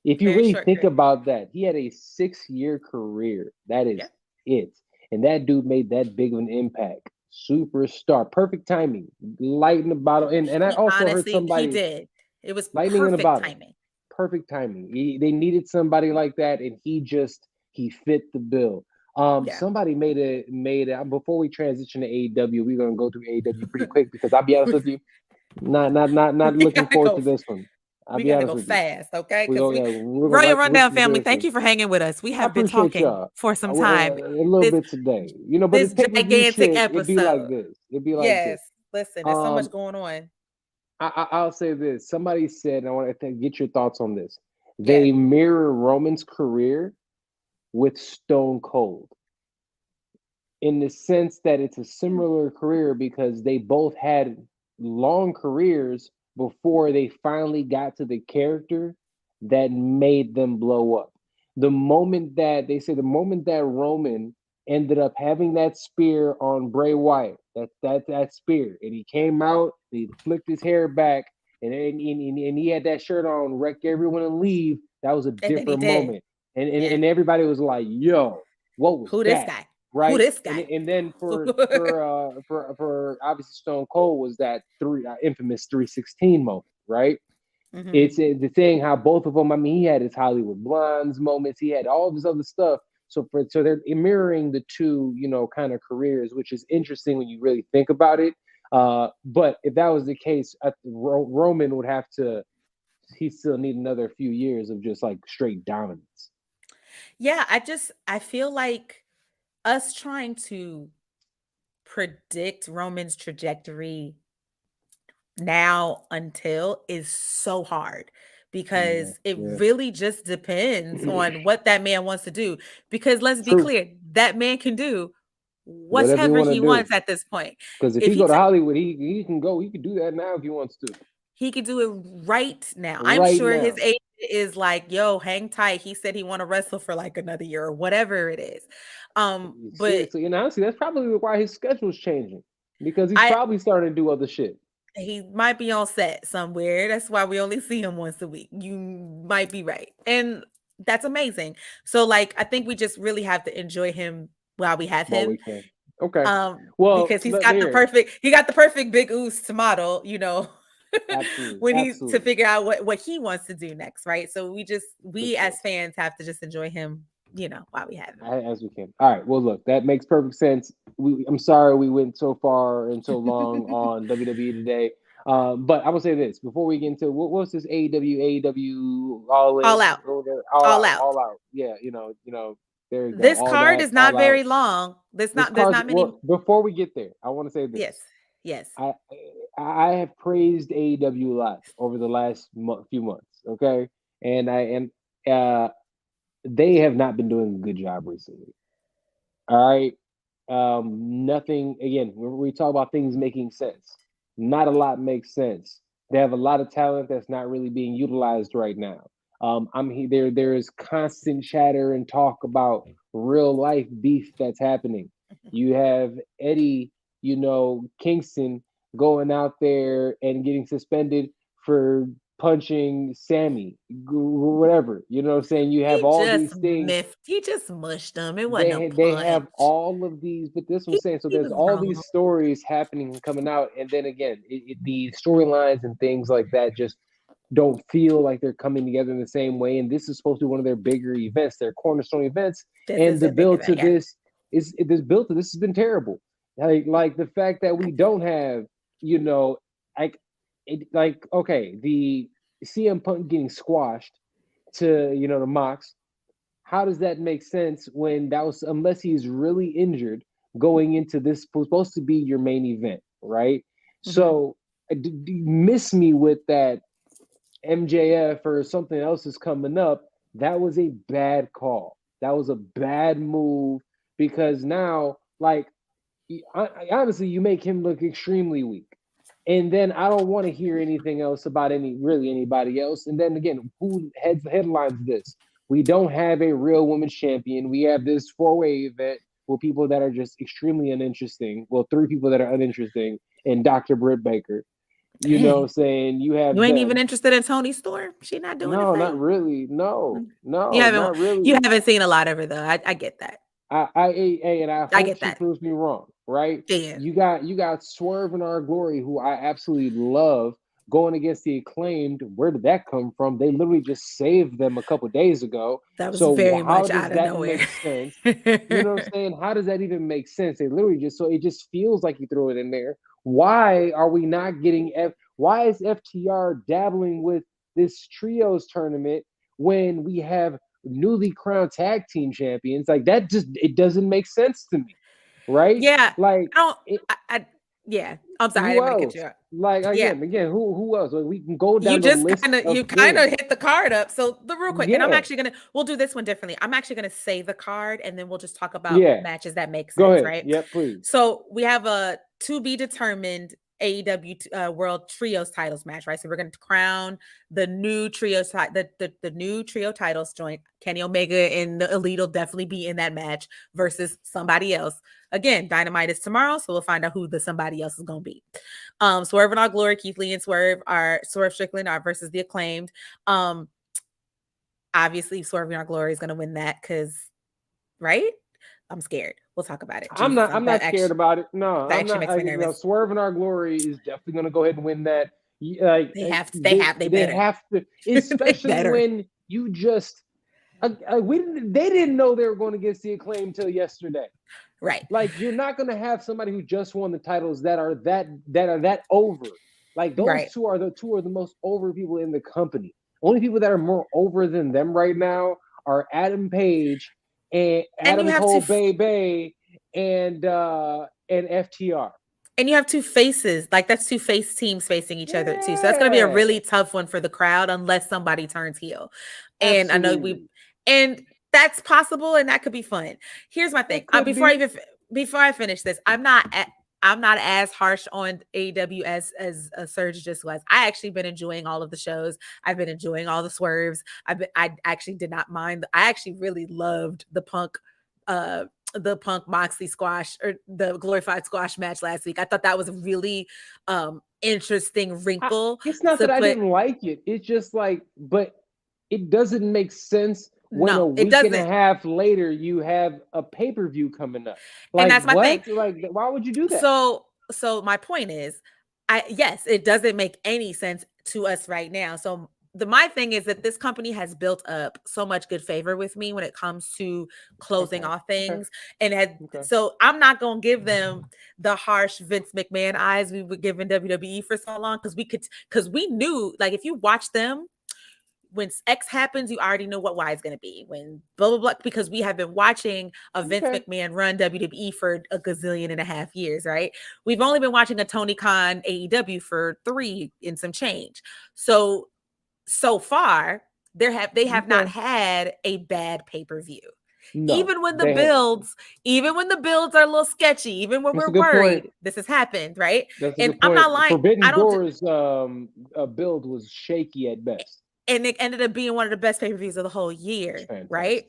if you really think about that, he had a 6-year career. That is it, and that dude made that big of an impact. superstar. Perfect timing. Light in the bottle. And I also heard Honestly, he somebody did. It was lightning in the perfect bottle. timing. Perfect timing. They needed somebody like that, and he fit the bill. Yeah. Somebody made it before we transition to AEW. We're gonna go through AEW pretty quick because I'll be honest with you, not looking forward to this one. I'll We be got to honest go with you. fast, okay? We Because go, yeah, we're gonna Royal rip Rundown through family, this thank one. you for hanging with us. We I have been appreciate talking y'all for some a time. little bit today, but This the pay-per-view gigantic shit, it'd be like episode. this. It'd be like Yes. this. Listen, there's so much going on. I'll say this. Somebody said, and I want to get your thoughts on this. Yeah. They mirror Roman's career with Stone Cold in the sense that it's a similar career because they both had long careers before they finally got to the character that made them blow up. The moment that Roman ended up having that spear on Bray Wyatt, that spear, and he came out, he flicked his hair back, and he had that shirt on, wreck everyone and leave. That was a different moment, and everybody was like, "Yo, what was Who that?" this guy? Right? Who this guy? And then for obviously Stone Cold was that infamous 316 moment, right? Mm-hmm. It's the thing how both of them. I mean, he had his Hollywood Blondes moments. He had all this other stuff. So they're mirroring the two, kind of careers, which is interesting when you really think about it. But if that was the case, Roman would have to. He still need another few years of just like straight dominance. Yeah, I feel like us trying to predict Roman's trajectory now until is so hard because it really just depends on what that man wants to do. Because let's be clear, that man can do whatever he wants at this point. Because if he go to Hollywood, he can go. He can do that now if he wants to. He could do it right now. I'm sure his agent is like, "Yo, hang tight." He said he want to wrestle for like another year or whatever it is. But seriously, and honestly, that's probably why his schedule's changing because he's probably starting to do other shit. He might be on set somewhere. That's why we only see him once a week. You might be right, and that's amazing. So, like, I think we just really have to enjoy him while we have him. We can. Okay. Well, because he's got the perfect big ooze to model, to figure out what he wants to do next, right? So we as fans have to just enjoy him, while we have him. As we can. All right. Well, look, that makes perfect sense. I'm sorry we went so far and so long on WWE today. But I will say this before we get into what's this AEW all out. Yeah, there you go. This card is not very long. There's not many. Well, before we get there, I want to say this. Yes. I have praised AEW a lot over the last few months. Okay, and they have not been doing a good job recently. All right. Nothing, again, when we talk about things making sense, not a lot makes sense. They have a lot of talent that's not really being utilized right now. There is constant chatter and talk about real life beef that's happening. You have Eddie, Kingston going out there and getting suspended for punching Sammy, whatever. You know what I'm saying? You have all these things. He just mushed them. It wasn't they have all of these, but this was saying, so there's all these stories happening and coming out, and then again, the storylines and things like that just don't feel like they're coming together in the same way. And this is supposed to be one of their bigger events, their cornerstone events, and the build to this has been terrible. Like the fact that we don't have, the CM Punk getting squashed to, the Mox. How does that make sense when unless he's really injured going into this supposed to be your main event, right? Mm-hmm. So you miss me with that MJF or something else is coming up. That was a bad call. That was a bad move because now, honestly, you make him look extremely weak. And then I don't want to hear anything else about anybody else. And then again, who headlines this? We don't have a real women's champion. We have this 4-way event with people that are just extremely uninteresting. Well, 3 people that are uninteresting and Dr. Britt Baker. You know what I'm saying? You ain't even interested in Toni Storm? She not doing No, not really. No, not really. You haven't seen a lot of her though. I get that. I hope she proves me wrong. right? Yeah. You got Swerve and Our Glory, who I absolutely love, going against the Acclaimed. Where did that come from? They literally just saved them a couple days ago. That was So very how much does out of that nowhere. make sense? You know what I'm saying? How does that even make sense? They literally just, so it just feels like you throw it in there. Why are we not getting why is FTR dabbling with this trios tournament when we have newly crowned tag team champions? Like, that just, it doesn't make sense to me, right? Yeah. Like, yeah. I'm sorry, I who didn't want to else? get you up. Like, Yeah. again, who else? Like, we can go You down the just list kind of of names. hit the card up. So the real quick, and I'm Yeah. actually we'll do this one differently. I'm actually gonna say the card, and then we'll just talk about Yeah. matches that make Go sense, ahead. right? Yep, please. So we have a to be determined AEW World Trios titles match, right? So we're going to crown the new trios, the new trio titles joint. Kenny Omega and the Elite will definitely be in that match versus somebody else. Again, Dynamite is tomorrow, so we'll find out who the somebody else is going to be. Swerve and Our Glory, Keith Lee and Swerve Strickland are versus the Acclaimed. Obviously, Swerve and Our Glory is going to win that because, right? I'm scared. We'll talk about it. I'm not scared about it. No, I'm not. Makes me nervous. Swerve and Our Glory is definitely going to go ahead and win that. Like, they have to, especially when you just they didn't know they were going against the Acclaim till yesterday. Right. Like, you're not going to have somebody who just won the titles that are that over. Like, those two are the most over people in the company. Only people that are more over than them right now are Adam Page and Adam Cole Bay and FTR. And you have two faces. Like, that's two face teams facing each other too. So that's going to be a really tough one for the crowd unless somebody turns heel. And absolutely. I know and that's possible, and that could be fun. Here's my thing. Before I finish this, I'm not as harsh on AEW as SERG just was. I actually been enjoying all of the shows. I've been enjoying all the swerves. I actually did not mind. I actually really loved the Punk Moxley squash, or the glorified squash match last week. I thought that was a really interesting wrinkle. It's not that I didn't like it. It's just like, but it doesn't make sense when a week and a half later you have a pay-per-view coming up. Like, and that's my thing. Like, why would you do that? So my point is, yes, it doesn't make any sense to us right now. So my thing is that this company has built up so much good favor with me when it comes to closing off things. And so I'm not going to give them the harsh Vince McMahon eyes we were giving WWE for so long, because we knew, like, if you watch them, when X happens, you already know what Y is going to be. When blah, blah, blah, because we have been watching a Vince McMahon run WWE for a gazillion and a half years, right? We've only been watching a Tony Khan AEW for 3 and some change. So far, they have not had a bad pay-per-view. No, even when the builds are a little sketchy, even when we're worried, this has happened, right? And I'm not lying. Forbidden Door's build was shaky at best. And it ended up being one of the best pay-per-views of the whole year, right?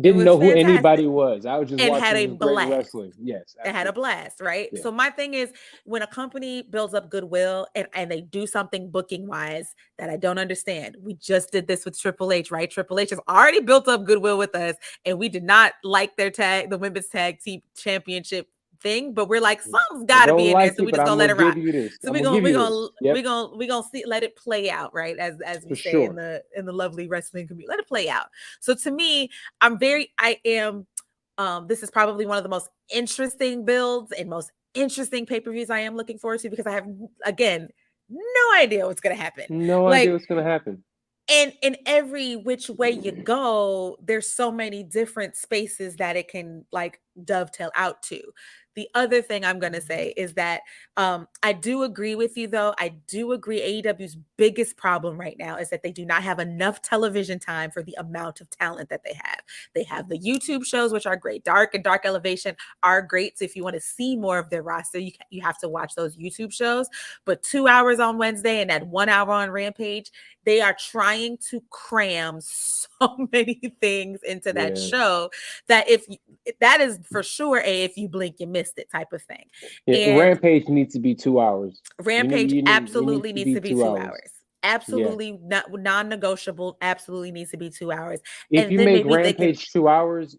Didn't know who anybody was. I was just watching had a blast. Wrestling. Yes, it had a blast, right? Yeah. So my thing is, when a company builds up goodwill and they do something booking wise that I don't understand, we just did this with Triple H, right? Triple H has already built up goodwill with us, and we did not like their the women's tag team championship thing, but we're like, something's got to be in there, so we just gonna let it rock. So we gonna see, let it play out, right? As we say in the lovely wrestling community, let it play out. So to me, this is probably one of the most interesting builds and most interesting pay-per-views I am looking forward to, because I have, again, no idea what's gonna happen. No idea what's gonna happen. And in every which way you go, there's so many different spaces that it can, like, dovetail out to. The other thing I'm going to say is that I do agree with you, though. I do agree AEW's biggest problem right now is that they do not have enough television time for the amount of talent that they have. They have the YouTube shows, which are great. Dark and Dark Elevation are great. So if you want to see more of their roster, you have to watch those YouTube shows. But 2 hours on Wednesday and that 1 hour on Rampage, they are trying to cram so many things into that show that that is for sure if you blink, you missed it type of thing. Yeah, Rampage needs to be 2 hours. Rampage absolutely needs to be 2 hours. Absolutely not non-negotiable. Absolutely needs to be 2 hours. If And you then make maybe they can Rampage 2 hours,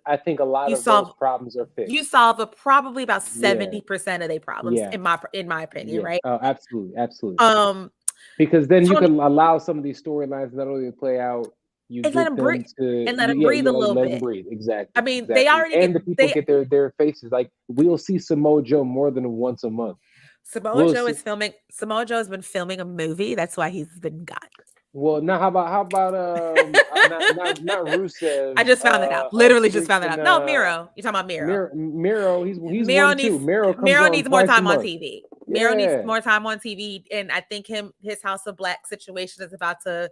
I think a lot you of those solve problems are you fixed. solve probably about Yeah, 70% of their problems yeah, in my opinion, yeah. right? Oh, absolutely, absolutely. Um Because then you Tony can allow some of these storylines not only to play out, you and let get them breathe them to and let them yeah, breathe you a like little let them bit. breathe. I Exactly, mean, they exactly. already And the get people they get their faces. Like we'll see Samoa Joe more than once a month. Samoa We'll Joe see. is filming. Samoa Joe has been filming a movie. That's why he's been gone. Well, now how about not Rusev, I just found that out. Literally just found that freaking out. No, Miro. You're talking about Miro. Miro, he's Miro one too. needs Miro comes Miro on needs more twice a time on month. TV. Miro needs Yeah, more time on TV, and I think his House of Black situation is about to,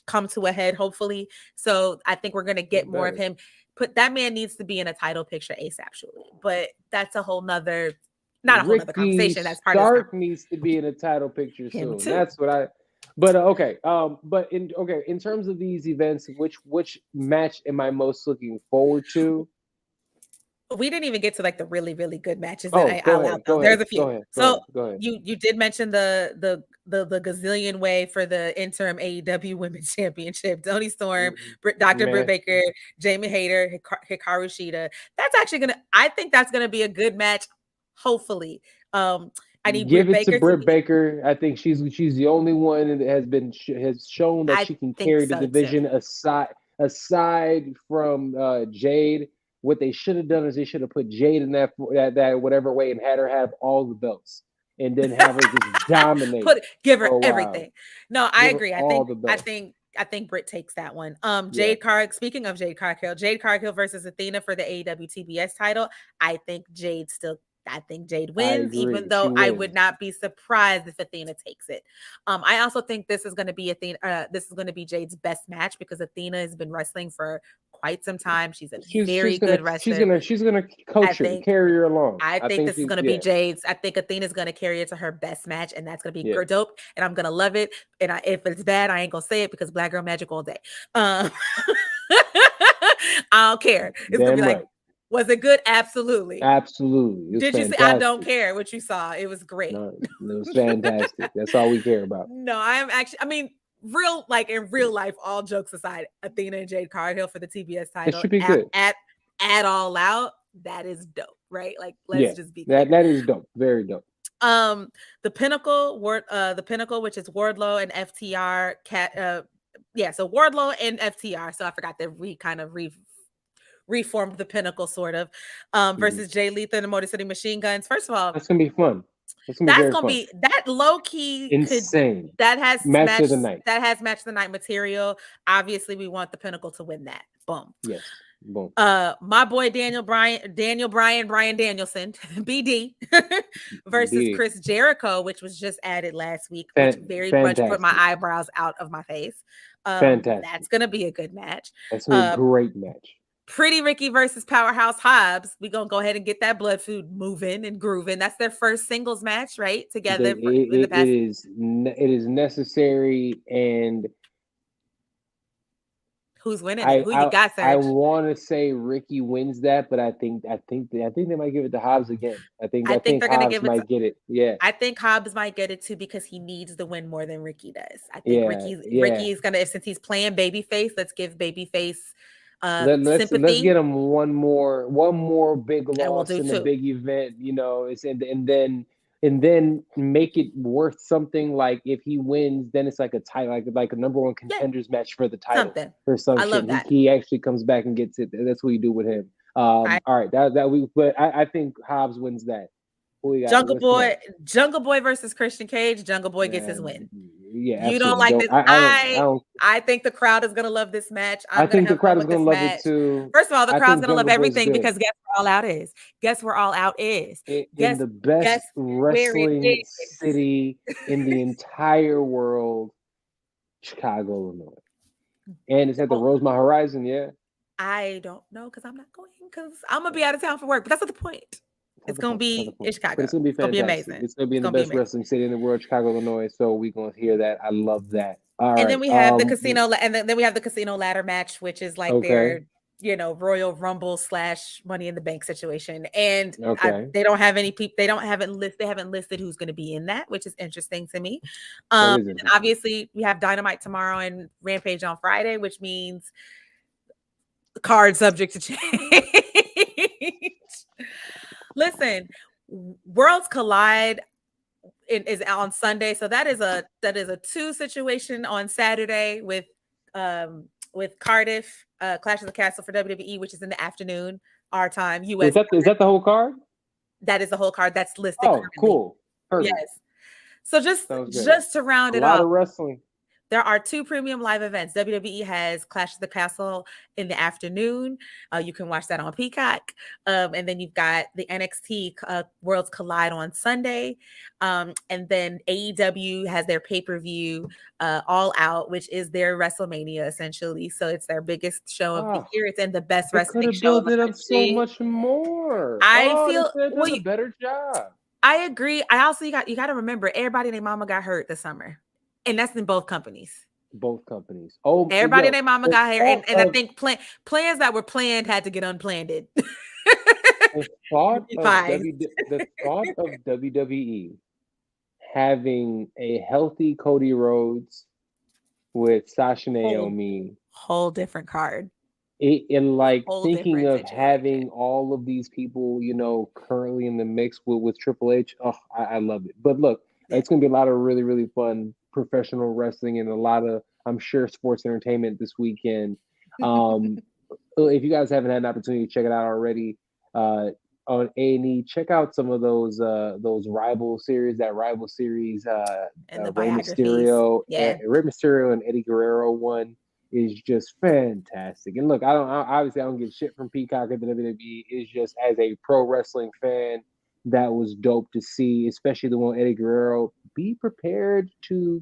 come to a head. Hopefully, so I think we're gonna get more of him. That man needs to be in a title picture ASAP, surely. But that's a whole nother, not a whole nother Ricky conversation. That's part of Stark needs to be in a title picture him soon. too. That's what I. But okay, but in terms of these events, which match am I most looking forward to? We didn't even get to like the really, really good matches Oh, that go I ahead, allowed though. go There's ahead, a few. go ahead, So go ahead. you did mention the gazillion way for the interim AEW Women's Championship. Toni Storm, Dr. Britt Baker, Jamie Hayter, Hikaru Shida. I think that's gonna be a good match. Hopefully. I need Give Britt it to Baker Britt Baker. I think she's the only one that has shown that I she can think carry the so too. division aside from Jade. What they should have done is they should have put Jade in that whatever way and had her have all the belts and then have her just dominate. Give her everything. No, I agree. I think Britt takes that one. Speaking of Jade Cargill, Jade Cargill versus Athena for the AEW TBS title. I think Jade wins, even though I would not be surprised if Athena takes it. I also think this is going to be this is going to be Jade's best match because Athena has been wrestling for quite some time. She's very good wrestler. She's gonna coach her, carry her along. I think this is going to be Jade's. I think Athena's going to carry it to her best match, and that's going to be dope. And I'm going to love it. And if it's bad, I ain't going to say it because Black Girl Magic all day. I don't care. It's going to be like, was it good? Absolutely. Absolutely. Did you see? I don't care what you saw. It was great. No, it was fantastic. That's all we care about. No, in real life, all jokes aside, Athena and Jade Cargill for the TBS title. It should be good. At All Out, that is dope, right? Like, let's just be clear. That is dope. Very dope. The Pinnacle, which is Wardlow and FTR. So Wardlow and FTR. So I forgot that we kind of reformed the Pinnacle sort of versus Jay Lethal and the Motor City Machine Guns. First of all, that's gonna be fun. That's gonna be that low key insane. That has match of the night. That has match of the night material. Obviously, we want the Pinnacle to win that. Boom. Yes. Boom. My boy Brian Danielson, BD versus Chris Jericho, which was just added last week, which very much put my eyebrows out of my face. Fantastic. That's gonna be a good match. That's gonna be a great match. Pretty Ricky versus Powerhouse Hobbs. We're gonna go ahead and get that blood food moving and grooving. That's their first singles match, right? Together. It is necessary. And who's winning it? Who you got, Serge? I want to say Ricky wins that, but I think they might give it to Hobbs again. I think they're gonna give it. Get it. Yeah. I think Hobbs might get it too because he needs the win more than Ricky does. I think Ricky's gonna, since he's playing babyface, let's give babyface. Let's get him one more big loss in a big event, and then make it worth something. Like if he wins, then it's like a title, like a number one contenders match for the title or something. I love that. He actually comes back and gets it. That's what you do with him. All right, but I think Hobbs wins that. Jungle Boy versus Christian Cage. Jungle Boy gets his win. Yeah, you don't like this. I think the crowd is gonna love this match. I think the crowd is gonna love it too. First of all, the crowd's gonna love everything because guess where All Out is? Guess where All Out is? In the best wrestling city in the entire world, Chicago, Illinois, and it's at the Rosemont Horizon. Yeah, I don't know because I'm not going because I'm gonna be out of town for work. But that's not the point. It's gonna be in Chicago. But it's gonna be fantastic. It's gonna be amazing. It's gonna be in the best wrestling city in the world, Chicago, Illinois. So we're gonna hear that. I love that. All right. And then we have the casino, and then we have the casino ladder match, which is like their Royal Rumble / Money in the Bank situation. And Okay. they don't have any people. They haven't listed who's going to be in that, which is interesting to me. That is interesting. Obviously, we have Dynamite tomorrow and Rampage on Friday, which means the card subject to change. Listen, Worlds Collide is on Sunday, so that is a 2 situation on Saturday with Cardiff, Clash of the Castle for WWE, which is in the afternoon, our time, US. Is that the whole card? That is the whole card that's listed. Oh, currently. cool. Perfect. Yes. So just to round it up, a lot of wrestling. There are 2 premium live events. WWE has Clash of the Castle in the afternoon. You can watch that on Peacock. And then you've got the NXT Worlds Collide on Sunday. And then AEW has their pay-per-view All Out, which is their WrestleMania, essentially. So it's their biggest show of the year. It's in the best wrestling show. Could have built it up so much more. I feel they did a better job. I agree. I also, you got to remember, everybody and their mama got hurt this summer. And that's in both companies. Oh, everybody and their mama got hurt. And I think plans that were planned had to get unplanned. The thought of WWE having a healthy Cody Rhodes with Sasha Naomi, whole different card. And like thinking of having all of these people, currently in the mix with Triple H. Oh, I love it. But look, it's going to be a lot of really, really fun professional wrestling and a lot of, I'm sure, sports entertainment this weekend. If you guys haven't had an opportunity to check it out already, on A&E, check out some of those rival series. That rival series, and the Rey Mysterio, Rey Mysterio and Eddie Guerrero one is just fantastic. And look, I don't get shit from Peacock or the WWE. It's just, as a pro wrestling fan, that was dope to see, especially the one Eddie Guerrero. Be prepared to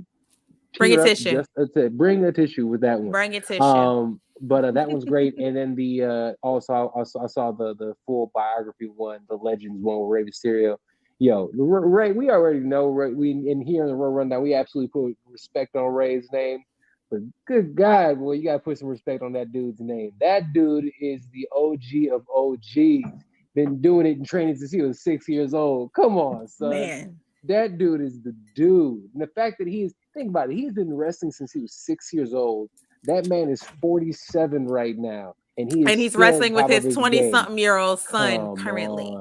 bring a tissue. Bring a tissue with that one. Bring a tissue. But that one's great. And then the also I saw the full biography one, the Legends one with Rey Mysterio. Yo, Ray, we already know Ray. We in here in the Royal Rundown, we absolutely put respect on Ray's name. But good God, boy, you gotta put some respect on that dude's name. That dude is the OG of OGs. Been doing it in training since he was 6 years old. Come on, son. Man. That dude is the dude. And the fact that think about it, he's been wrestling since he was 6 years old. That man is 47 right now. And he's wrestling with his 20-something-year-old son currently.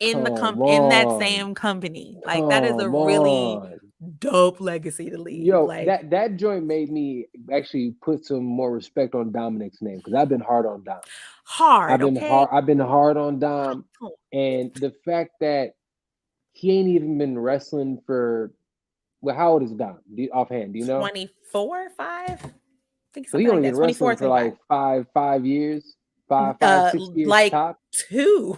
In that same company. Like, that is a really dope legacy to leave. Yo, that joint made me actually put some more respect on Dominic's name, because I've been hard on Dom. I've been hard on Dom, and the fact that he ain't even been wrestling for, well, how old is Dom? Offhand, do you know? 24, 5. I think so. He only been wrestling for like 5 years, 6 years, like top 2.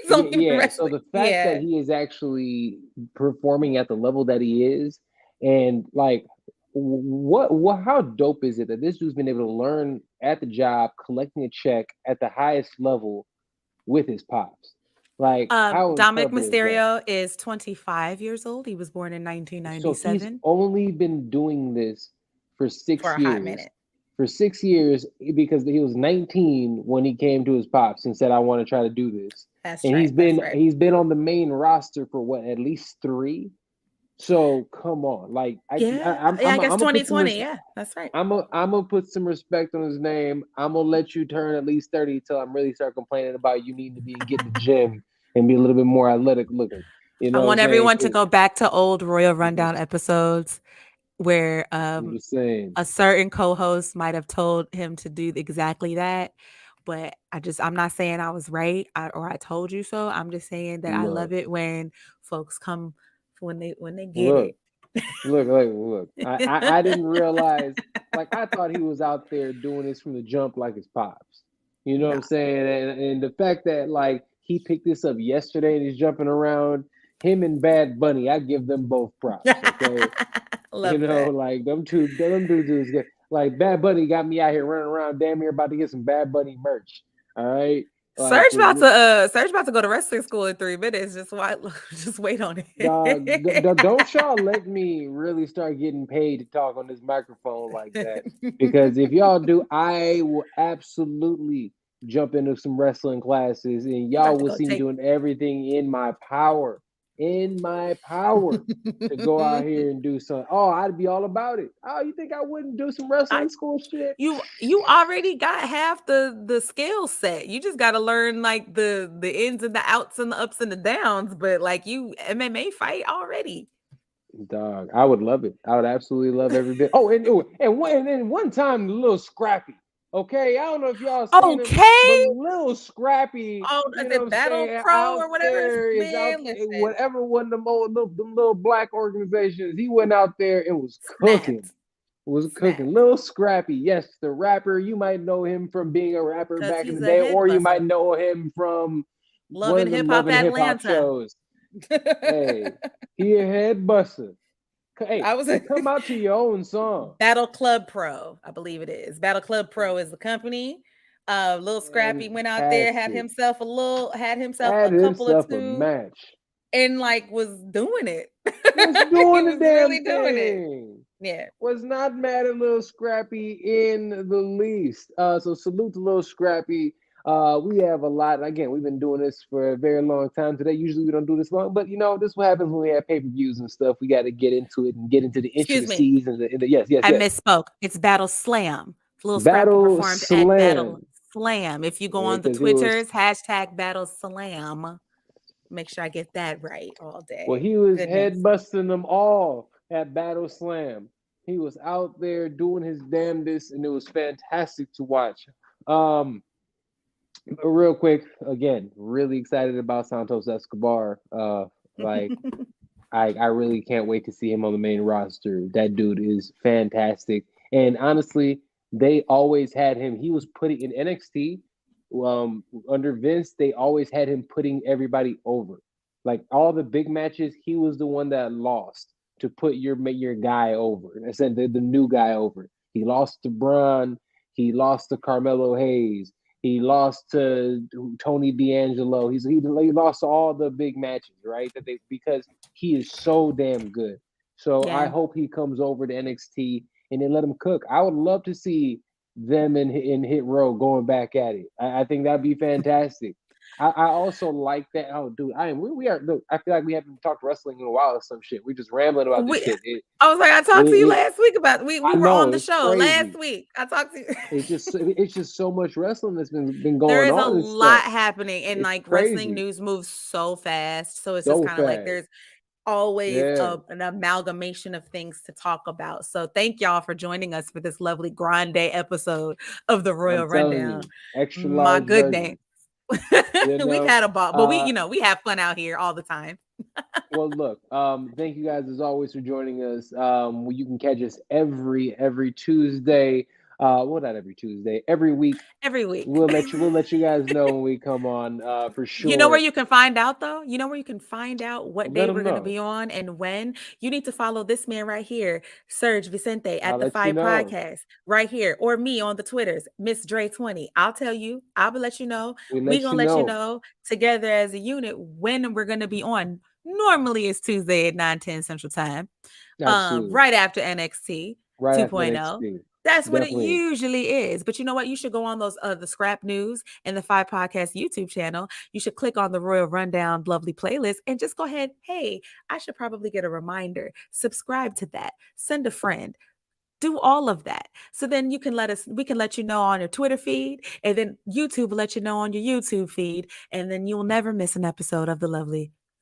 Yeah. So the fact that he is actually performing at the level that he is, and like, how dope is it that this dude's been able to learn at the job, collecting a check at the highest level with his pops? Like, Dominic Mysterio is 25 years old. He was born in 1997. So he's only been doing this for 6 years. A hot minute. For 6 years, because he was 19 when he came to his pops and said, "I want to try to do this." He's been on the main roster for at least 3. So come on, like, I guess 2020. Yeah, that's right. I'm gonna put some respect on his name. I'm gonna let you turn at least 30 till I'm really start complaining about you needing to be getting the gym and be a little bit more athletic looking. I want everyone to go back to old Royal Rundown episodes where a certain co-host might have told him to do exactly that. But I'm not saying I was right or I told you so. I'm just saying that I love it when folks come when they get it. Look. I didn't realize, like, I thought he was out there doing this from the jump like his pops. You know what I'm saying? And the fact that, like, he picked this up yesterday and he's jumping around, him and Bad Bunny, I give them both props. Okay. Love that. Like, them dudes get, like, Bad Bunny got me out here running around damn near about to get some Bad Bunny merch. All right. Serge about to go to wrestling school in 3 minutes. Just wait on it. Don't y'all let me really start getting paid to talk on this microphone like that. Because if y'all do, I will absolutely jump into some wrestling classes, and You got y'all to will go see me take. doing everything in my power, to go out here and do something. Oh, I'd be all about it. Oh, you think I wouldn't do some I wrestling school shit? you already got half the skill set. You just got to learn like the ins and the outs and the ups and the downs. But like you MMA fight already. Dog, I would love it. I would absolutely love every bit. Oh, and then one time, Little Scrappy. Okay, I don't know if y'all seen him, but Okay. Little Scrappy, Oh, you is know what it I'm Battle saying, Pro out or whatever? there is out Man, listen, whatever one of them little black organizations. He went out there and was cooking. snapped, Was cooking. snapped. Little Scrappy, yes, the rapper. You might know him from being a rapper Because back in he's the a day, head or you might busser. know him from one Loving of Hip them Hop Loving Hip Hop Atlanta. shows. Hey, he a head buster. Hey, I was come out to your own song. Battle Club Pro, I believe it is. Battle Club Pro is the company. Little Scrappy went out there, Fantastic. had himself Had a couple of himself a two, match. and like was doing it. Was He doing the was damn really doing it. thing. Yeah. Was not mad at Little Scrappy in the least. So salute to Little Scrappy. We have a lot. Again, we've been doing this for a very long time today. Usually we don't do this long, but this is what happens when we have pay-per-views and stuff. We got to get into it and get into the Excuse me. intricacies and the yes, yes, I yes. misspoke. It's Battle Slam. Little Scrappy Battle performed at Battle Slam. Slam. If you go Yeah, on the because it was Twitters, hashtag Battle Slam. Make sure I get that right all well, day. he was Goodness. head busting them all at Battle Slam. He was out there doing his damnedest, and it was fantastic to watch. Real quick, again, really excited about Santos Escobar. Like I really can't wait to see him on the main roster. That dude is fantastic. And honestly, they always had him. He was putting in NXT under Vince. They always had him putting everybody over. Like all the big matches, he was the one that lost to put your guy over. I said the new guy over. He lost to Braun. He lost to Carmelo Hayes. He lost to Tony D'Angelo. He lost all the big matches, right? Because he is so damn good. So I Yeah. hope he comes over to NXT and they let him cook. I would love to see them in Hit Row going back at it. I think that'd be fantastic. I also like that. Oh, dude, we are. Look, I feel like we haven't talked wrestling in a while or some shit. We're just rambling about this shit. I was like, I talked to you last week about we I were on know the it's show crazy. last week. I talked to you. It's just so much wrestling that's been There going is a on and lot stuff. happening, and It's like wrestling crazy. news moves so fast. So it's just So kind of like fast. there's always Yeah. an amalgamation of things to talk about. So thank y'all for joining us for this lovely grande episode of the Royal I'm telling Rundown. you, extra My large goodness. version. You We've know, had a ball, but we have fun out here all the time. well, look, thank you guys as always for joining us. You can catch us every Tuesday. Well, not every Tuesday, every week. Every week. We'll let you guys know when we come on for You know where sure. you can find out though? You know where you can find out what Let day them we're going to know. be on and when? You need to follow this man right here, SERG Vicente I'll at the let you Five know. Podcast right here, or me on the Twitters, Miss Dre20. I'll tell you, I'll let you know. We We're let going you to let you know. know together as a unit when we're going to be on. Normally it's Tuesday at 9:10 Central Time. Absolutely. Right after NXT Right after 2.0. NXT. That's what it Definitely. usually is. But you know what? You should go on those the Scrap News and the Five Podcast YouTube channel. You should click on the Royal Rundown lovely playlist and just go ahead. Hey, I should probably get a reminder. Subscribe to that. Send a friend. Do all of that. So then we can let you know on your Twitter feed, and then YouTube will let you know on your YouTube feed, and then you'll never miss an episode of the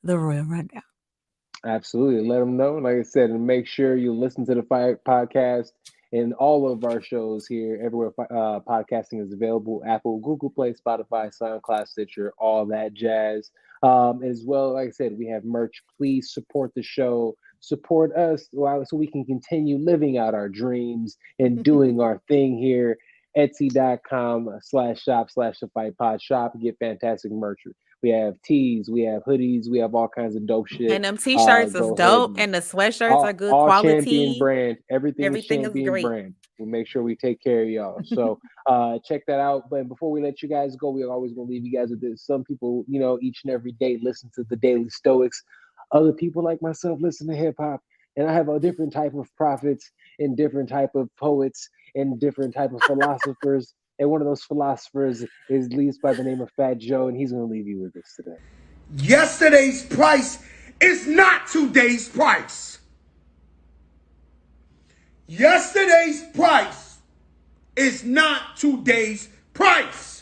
Royal Rundown. Absolutely. Let them know. Like I said, and make sure you listen to the Fire Podcast and all of our shows here, everywhere podcasting is available: Apple, Google Play, Spotify, SoundCloud, Stitcher, all that jazz. As well, like I said, we have merch. Please support the show. Support us so we can continue living out our dreams and doing our thing here. Etsy.com/shop/the Fight Pod shop. Get fantastic merch. We have tees, we have hoodies, we have all kinds of dope shit. And them t-shirts is Go ahead dope, and and the sweatshirts are good all champion quality. brand. Everything is Everything is champion great. brand. We'll make sure we take care of y'all. So check that out. But before we let you guys go, we're always gonna leave you guys with this. Some people, each and every day listen to the Daily Stoics. Other people like myself listen to hip hop. And I have a different type of prophets and different type of poets and different type of philosophers And one of those philosophers is leads by the name of Fat Joe, and he's going to leave you with this today. Yesterday's price is not today's price. Yesterday's price is not today's price.